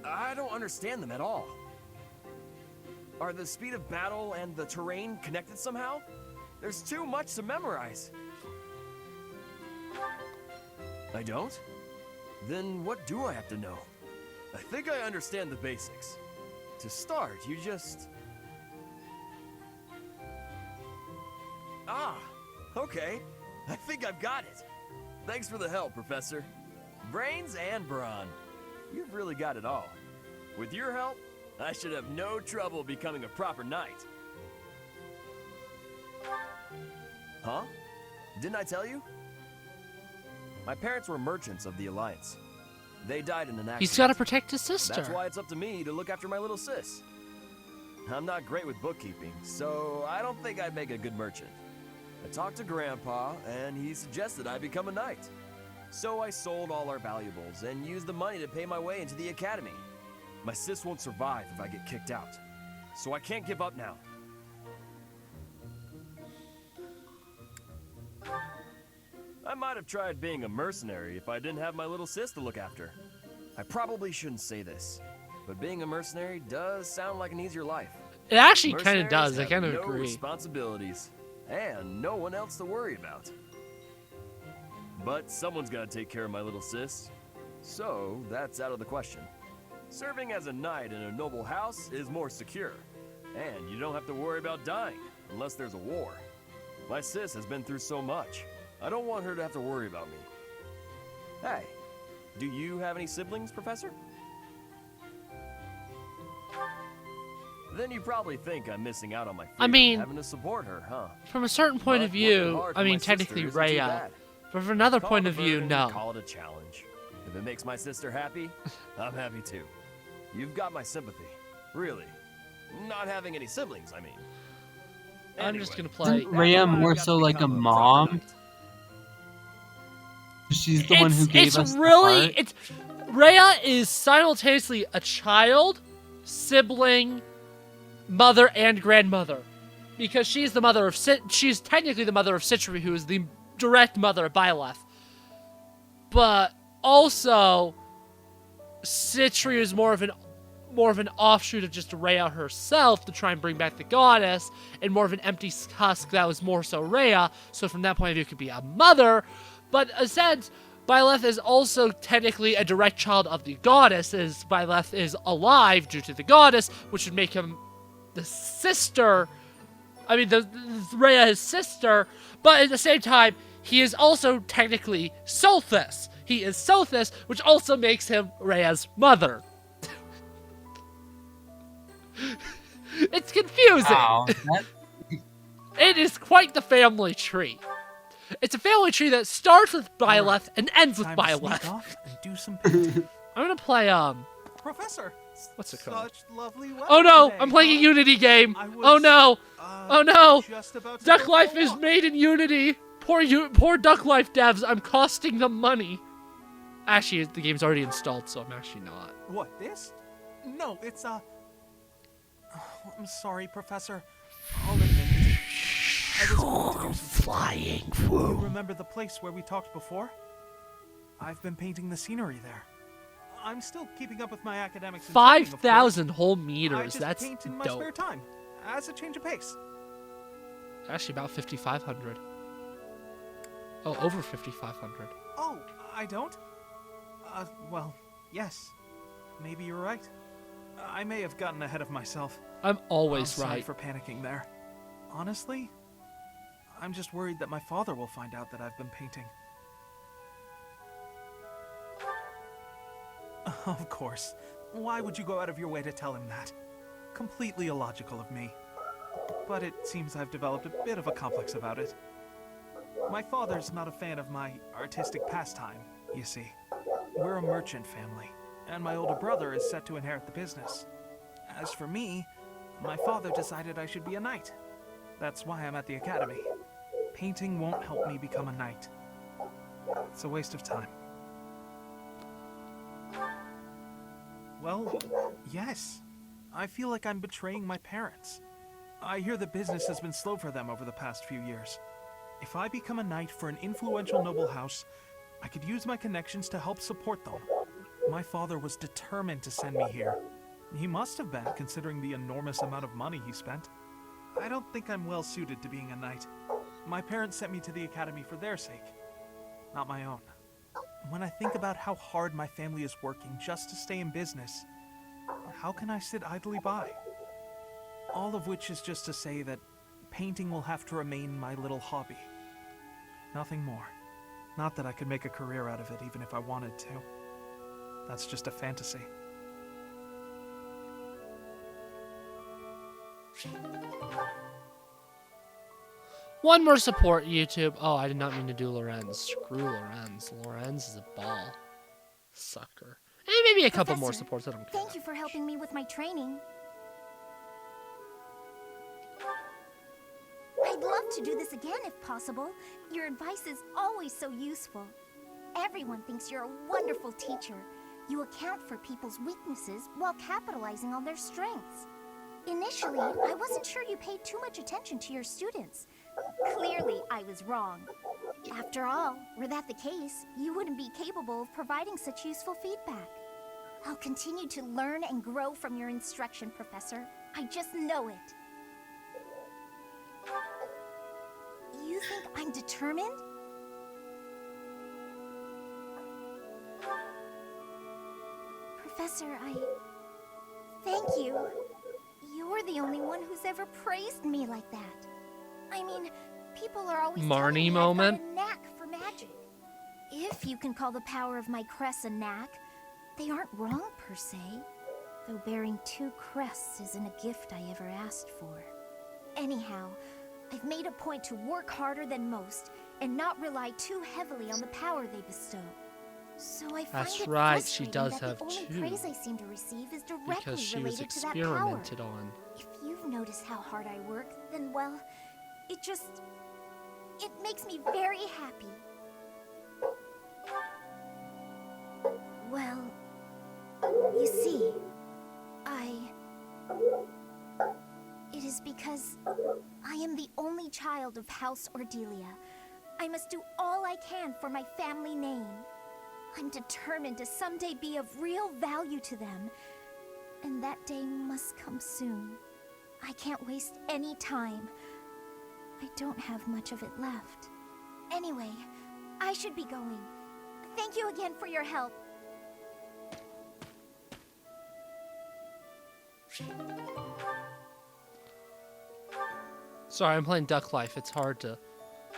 I don't understand them at all. Are the speed of battle and the terrain connected somehow? There's too much to memorize. I don't? Then what do I have to know? I think I understand the basics. To start, you just... Ah, okay. I think I've got it. Thanks for the help, Professor. Brains and brawn. You've really got it all. With your help, I should have no trouble becoming a proper knight. Huh? Didn't I tell you? My parents were merchants of the Alliance. They died in an accident. He's gotta protect his sister. That's why it's up to me to look after my little sis. I'm not great with bookkeeping, so I don't think I'd make a good merchant. I talked to Grandpa, and he suggested I become a knight. So I sold all our valuables and used the money to pay my way into the academy. My sis won't survive if I get kicked out, so I can't give up now. I might have tried being a mercenary if I didn't have my little sis to look after. I probably shouldn't say this, but being a mercenary does sound like an easier life. It actually kind of Mercenaries does. I have kind of no agree. responsibilities and no one else to worry about. But someone's got to take care of my little sis, so that's out of the question. Serving as a knight in a noble house is more secure, and you don't have to worry about dying unless there's a war. My sis has been through so much. I don't want her to have to worry about me. Hey, do you have any siblings, Professor? Then you probably think I'm missing out on my freedom, I mean, having to support her, huh? From a certain point of But working view, hard I for mean, my sister technically isn't too Rhea. bad. But from another Call point it of a view, burden, no. Call it a challenge. If it makes my sister happy, I'm happy too. You've got my sympathy. Really. Not having any siblings, I mean. I'm just gonna play. Isn't Rhea more so like a mom? She's the one who gave us the heart. It's Rhea is simultaneously a child, sibling, mother, and grandmother, because she's the mother of she's technically the mother of Citri, who is the direct mother of Byleth. But also, Citri is more of an offshoot of just Rhea herself to try and bring back the goddess, and more of an empty husk that was more so Rhea. So from that point of view, it could be a mother. But in a sense, Byleth is also technically a direct child of the goddess, as Byleth is alive due to the goddess, which would make him the sister. I mean, Rhea his sister, but at the same time, he is also technically Sothis. He is Sothis, which also makes him Rhea's mother. It's confusing. Wow, It is quite the family tree. It's a family tree that starts with Byleth and ends with Time to sneak Byleth. off and do some painting. I'm gonna play Professor. what's it called? Such lovely weather Oh no, today, I'm playing a huh? Unity game. I was, Oh no. Oh no. just about to Duck go Life for a is walk. made in Unity. Poor Duck Life devs. I'm costing them money. Actually, the game's already installed, so I'm actually not. What, this? No, it's I'm sorry, Professor. I'll admit it. I was going to do some flying You remember the place where we talked before? I've been painting the scenery there. I'm still keeping up with my academics. and studying, of course. 5,000 whole I meters. just That's paint in my dope. spare time, as a change of pace. Actually, about 5,500. Oh, over 5,500. Oh, I don't? Well, yes. Maybe you're right. I may have gotten ahead of myself. I'm always I'm sorry right. for panicking there. Honestly, I'm just worried that my father will find out that I've been painting. Of course. Why would you go out of your way to tell him that? Completely illogical of me. But it seems I've developed a bit of a complex about it. My father's not a fan of my artistic pastime, you see. We're a merchant family, and my older brother is set to inherit the business. As for me, my father decided I should be a knight. That's why I'm at the academy. Painting won't help me become a knight. It's a waste of time. Well, yes. I feel like I'm betraying my parents. I hear the business has been slow for them over the past few years. If I become a knight for an influential noble house, I could use my connections to help support them. My father was determined to send me here. He must have been, considering the enormous amount of money he spent. I don't think I'm well suited to being a knight. My parents sent me to the academy for their sake, not my own. When I think about how hard my family is working just to stay in business, how can I sit idly by? All of which is just to say that painting will have to remain my little hobby. Nothing more. Not that I could make a career out of it even if I wanted to. That's just a fantasy. One more support, YouTube. Oh, I did not mean to do Lorenz. Screw Lorenz. Lorenz is a ball. Sucker. And maybe a couple more Professor, supports. I don't care. Thank you for helping me with my training. I'd love to do this again if possible. Your advice is always so useful. Everyone thinks you're a wonderful teacher. You account for people's weaknesses while capitalizing on their strengths. Initially, I wasn't sure you paid too much attention to your students. Clearly, I was wrong. After all, were that the case, you wouldn't be capable of providing such useful feedback. I'll continue to learn and grow from your instruction, Professor. I just know it. You think I'm determined? Professor, thank you. You're the only one who's ever praised me like that. I mean, people are always telling me Marnie moment. I've got a knack for magic. If you can call the power of my crests a knack, they aren't wrong per se. Though bearing 2 crests isn't a gift I ever asked for. Anyhow, I've made a point to work harder than most and not rely too heavily on the power they bestow. So I find That's it right, she frustrating does that have the only 2. praise I seem to receive is directly Because she was related to that power. experimented on. If you've noticed how hard I work, then well, it makes me very happy. Well, you see, it is because I am the only child of House Ordelia. I must do all I can for my family name. I'm determined to someday be of real value to them, and that day must come soon. I can't waste any time. I don't have much of it left. Anyway, I should be going. Thank you again for your help. Sorry, I'm playing Duck Life. It's hard to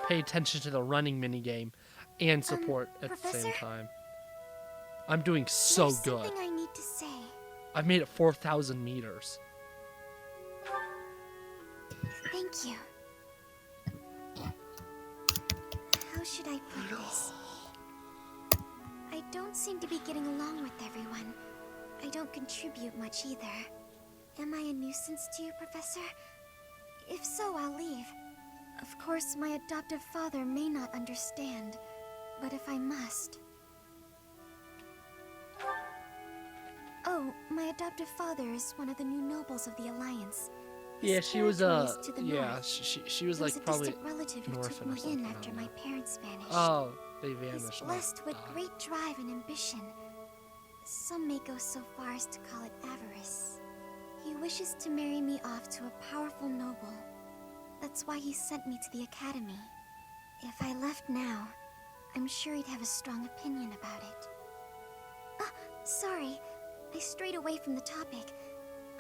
pay attention to the running minigame and support at the Professor? same time. I'm doing so There's good. something I need to say. I've made it 4,000 meters. Thank you. How should I put this? I don't seem to be getting along with everyone. I don't contribute much either. Am I a nuisance to you, Professor? If so, I'll leave. Of course, my adoptive father may not understand, but if I must... Oh, my adoptive father is one of the new nobles of the Alliance. Yeah, she was territory is to the yeah, north. she was There like a probably distant relative an who took orphan or me in something. I after don't my know. parents vanished. Oh, they He's vanished. not blessed with died. great drive and ambition. Some may go so far as to call it avarice. He wishes to marry me off to a powerful noble. That's why he sent me to the academy. If I left now, I'm sure he'd have a strong opinion about it. Ah, sorry. I strayed away from the topic.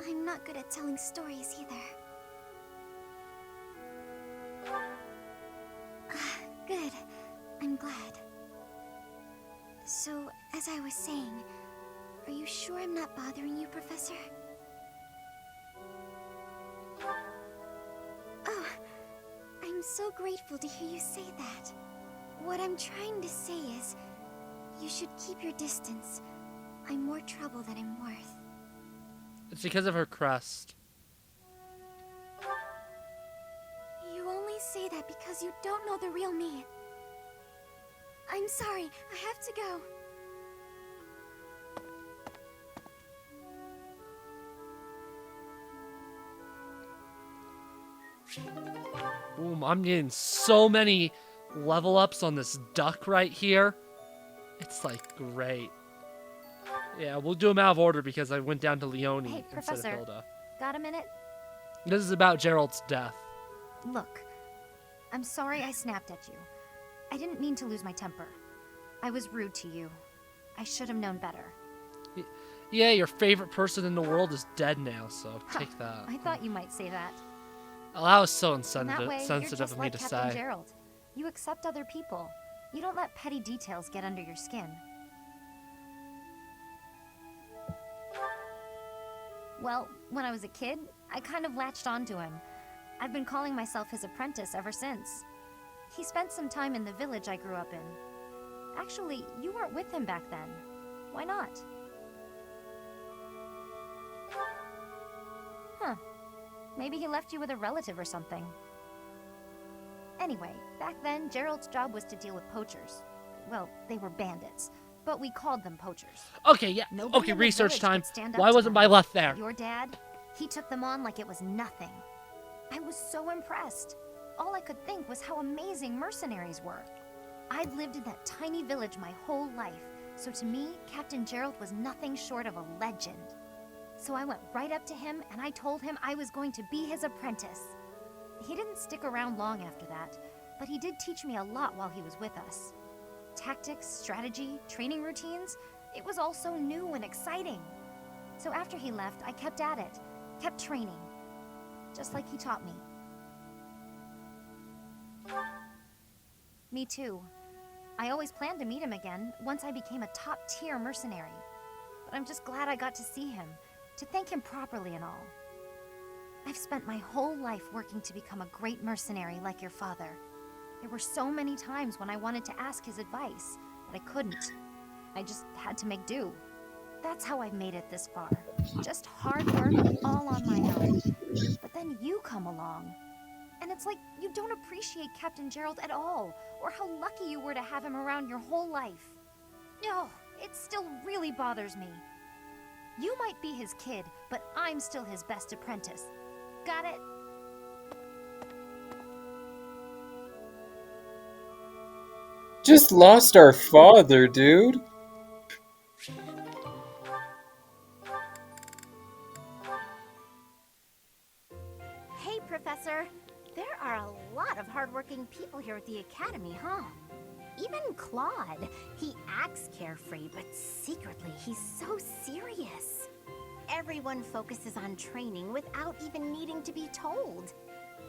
I'm not good at telling stories either. Ah, good. I'm glad. So, as I was saying, are you sure I'm not bothering you, Professor? Oh, I'm so grateful to hear you say that. What I'm trying to say is, you should keep your distance. I'm more trouble than I'm worth. It's because of her crest. You only say that because you don't know the real me. I'm sorry, I have to go. Boom, I'm getting so many level ups on this duck right here. It's like great. Yeah, we'll do them out of order because I went down to Leone Hey, instead Professor. of Hilda. Got a minute? This is about Gerald's death. Look, I'm sorry I snapped at you. I didn't mean to lose my temper. I was rude to you. I should have known better. Yeah, your favorite person in the world is dead now, so Huh, take that. I thought you might say that. Oh, that was so In that way, you're sensitive just of me like to Captain say. Gerald. You accept other people. You don't let petty details get under your skin. Well, when I was a kid, I kind of latched onto him. I've been calling myself his apprentice ever since. He spent some time in the village I grew up in. Actually, you weren't with him back then. Why not? Huh. Maybe he left you with a relative or something. Anyway, back then, Gerald's job was to deal with poachers. Well, they were bandits, but we called them poachers. Okay, yeah. Nobody Okay, in the research village time. could stand up Why to wasn't them. my left there? Your dad, he took them on like it was nothing. I was so impressed. All I could think was how amazing mercenaries were. I'd lived in that tiny village my whole life, so to me, Captain Gerald was nothing short of a legend. So I went right up to him and I told him I was going to be his apprentice. He didn't stick around long after that, but he did teach me a lot while he was with us. Tactics, strategy, training routines, it was all so new and exciting. So after he left, I kept at it, kept training, just like he taught me. Me too. I always planned to meet him again once I became a top-tier mercenary. But I'm just glad I got to see him, to thank him properly and all. I've spent my whole life working to become a great mercenary like your father. There were so many times when I wanted to ask his advice, but I couldn't. I just had to make do. That's how I've made it this far. Just hard work, all on my own. But then you come along. And it's like you don't appreciate Captain Gerald at all, or how lucky you were to have him around your whole life. No, it still really bothers me. You might be his kid, but I'm still his best apprentice. Got it? Just lost our father, dude. Hey, Professor. There are a lot of hardworking people here at the Academy, huh? Even Claude. He acts carefree, but secretly he's so serious. Everyone focuses on training without even needing to be told.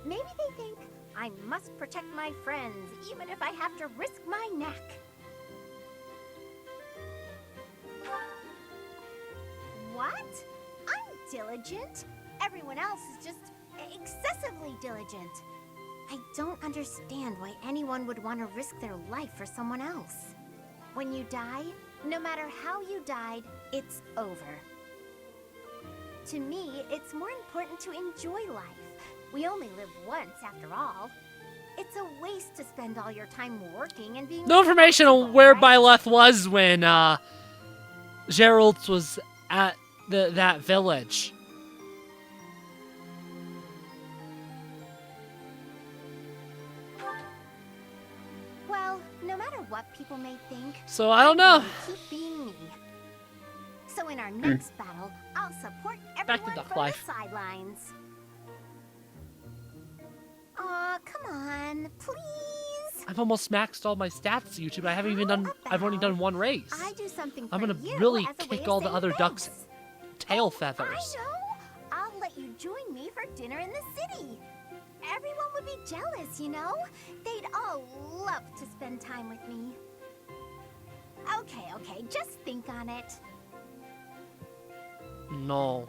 Maybe they think, I must protect my friends, even if I have to risk my neck. What? I'm diligent. Everyone else is just excessively diligent. I don't understand why anyone would want to risk their life for someone else. When you die, no matter how you died, it's over. To me, it's more important to enjoy life. We only live once, after all. It's a waste to spend all your time working and being... No information on where Byleth was when Gerald was at that village. Well, no matter what people may think... So I don't know. Keep being me. So in our next battle, I'll support everyone duck from life. the sidelines. Aw, come on, please. I've almost maxed all my stats, YouTube. I haven't even done. I've only done one race. I do something I'm for gonna you really as a way kick of all the saying other thanks. ducks' tail I feathers. know. I'll let you join me for dinner in the city. Everyone would be jealous, you know? They'd all love to spend time with me. Okay, just think on it. No.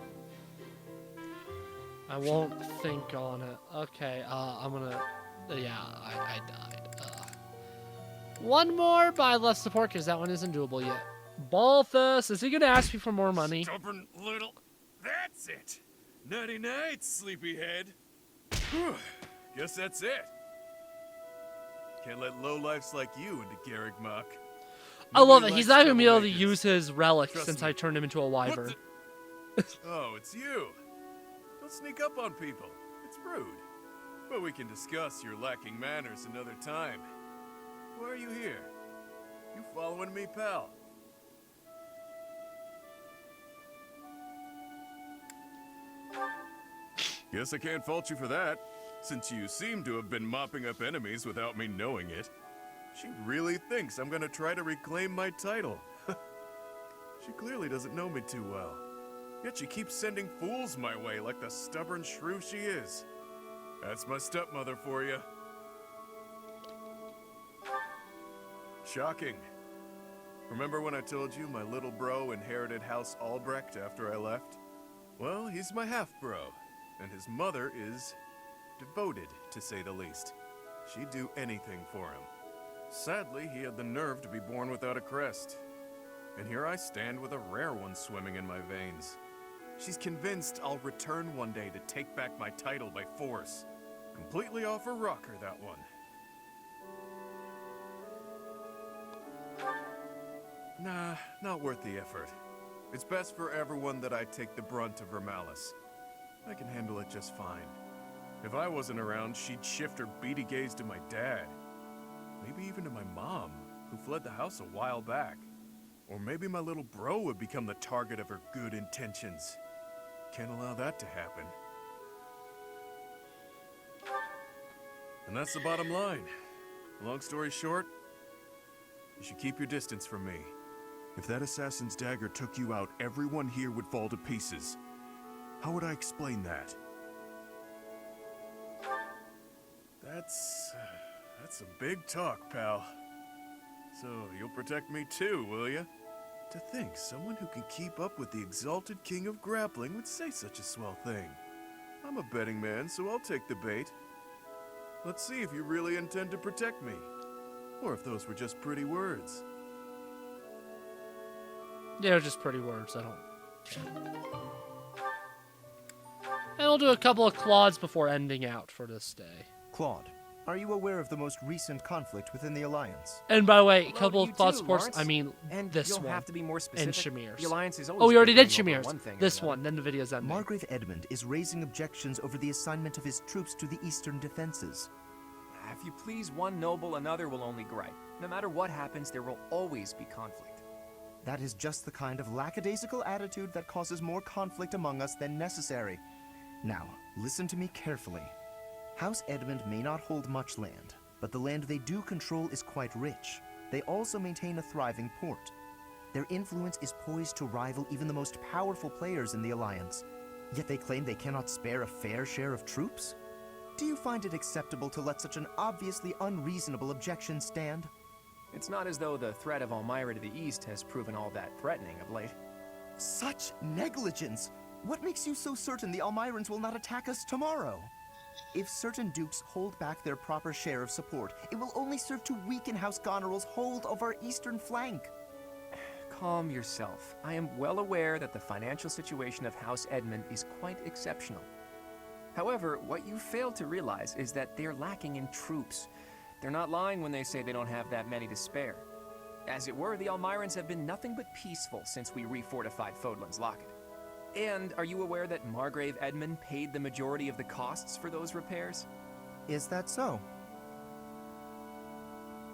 I won't think on it. Okay, I'm gonna... Yeah, I died. One more by less support, because that one isn't doable yet. Balthus, is he gonna ask me for more money? Stubborn little... That's it! Nighty night, sleepyhead. Guess that's it. Can't let lowlifes like you into Garrigmach. I love it. Nobody He's likes not even able to troublemakers. use his relics Trust since me. I turned him into a wyvern. Oh, it's you. Don't sneak up on people. It's rude. But we can discuss your lacking manners another time. Why are you here? You following me, pal? Guess I can't fault you for that, since you seem to have been mopping up enemies without me knowing it. She really thinks I'm gonna try to reclaim my title. She clearly doesn't know me too well. Yet she keeps sending fools my way like the stubborn shrew she is. That's my stepmother for you. Shocking. Remember when I told you my little bro inherited House Albrecht after I left? Well, he's my half-bro, and his mother is devoted, to say the least. She'd do anything for him. Sadly, he had the nerve to be born without a crest. And here I stand with a rare one swimming in my veins. She's convinced I'll return one day to take back my title by force. Completely off her rocker, that one. Nah, not worth the effort. It's best for everyone that I take the brunt of her malice. I can handle it just fine. If I wasn't around, she'd shift her beady gaze to my dad. Maybe even to my mom, who fled the house a while back. Or maybe my little bro would become the target of her good intentions. Can't allow that to happen. And that's the bottom line. Long story short, you should keep your distance from me. If that assassin's dagger took you out, everyone here would fall to pieces. How would I explain that? That's some big talk, pal. So, you'll protect me too, will ya? To think someone who can keep up with the exalted king of grappling would say such a swell thing. I'm a betting man, so I'll take the bait. Let's see if you really intend to protect me. Or if those were just pretty words. They're just pretty words. I don't. And we'll do a couple of Claudes before ending out for this day. Claude, are you aware of the most recent conflict within the Alliance? And by the way, a Well, couple you of Claude too, supports. Lawrence. I mean, And this you'll one. have to be more And specific. Shamir's. The Alliance is Oh, always we already did bickering over Shamir's. one thing or This another. one, then the video's ending. Margrave Edmund is raising objections over the assignment of his troops to the eastern defenses. If you please one noble, another will only gripe. No matter what happens, there will always be conflict. That is just the kind of lackadaisical attitude that causes more conflict among us than necessary. Now, listen to me carefully. House Edmund may not hold much land, but the land they do control is quite rich. They also maintain a thriving port. Their influence is poised to rival even the most powerful players in the Alliance. Yet they claim they cannot spare a fair share of troops? Do you find it acceptable to let such an obviously unreasonable objection stand? It's not as though the threat of Elmira to the east has proven all that threatening of late. Such negligence! What makes you so certain the Almirans will not attack us tomorrow? If certain dukes hold back their proper share of support, it will only serve to weaken House Goneril's hold of our eastern flank. Calm yourself. I am well aware that the financial situation of House Edmund is quite exceptional. However, what you fail to realize is that they're lacking in troops. They're not lying when they say they don't have that many to spare. As it were, the Almirans have been nothing but peaceful since we refortified Fodlan's Locket. And are you aware that Margrave Edmund paid the majority of the costs for those repairs? Is that so?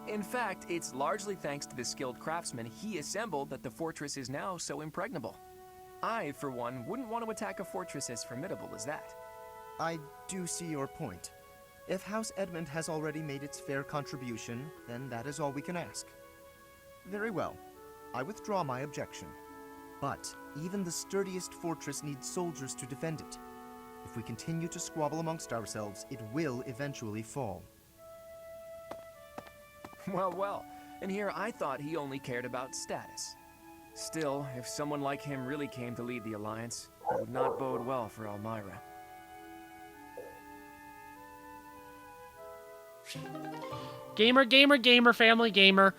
In fact, it's largely thanks to the skilled craftsmen he assembled that the fortress is now so impregnable. I, for one, wouldn't want to attack a fortress as formidable as that. I do see your point. If House Edmund has already made its fair contribution, then that is all we can ask. Very well. I withdraw my objection. But even the sturdiest fortress needs soldiers to defend it. If we continue to squabble amongst ourselves, it will eventually fall. Well, and here I thought he only cared about status. Still, if someone like him really came to lead the Alliance, it would not bode well for Elmira. Gamer, family gamer.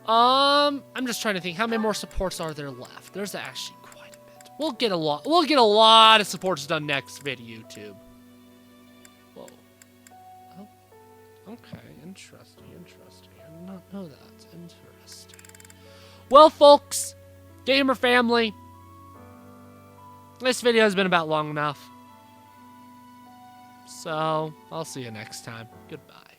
I'm just trying to think, how many more supports are there left? There's actually quite a bit. We'll get a lot of supports done next video, YouTube. Whoa. Oh. Okay, interesting. I did not know that. Interesting. Well, folks, gamer family, this video has been about long enough. So, I'll see you next time. Goodbye.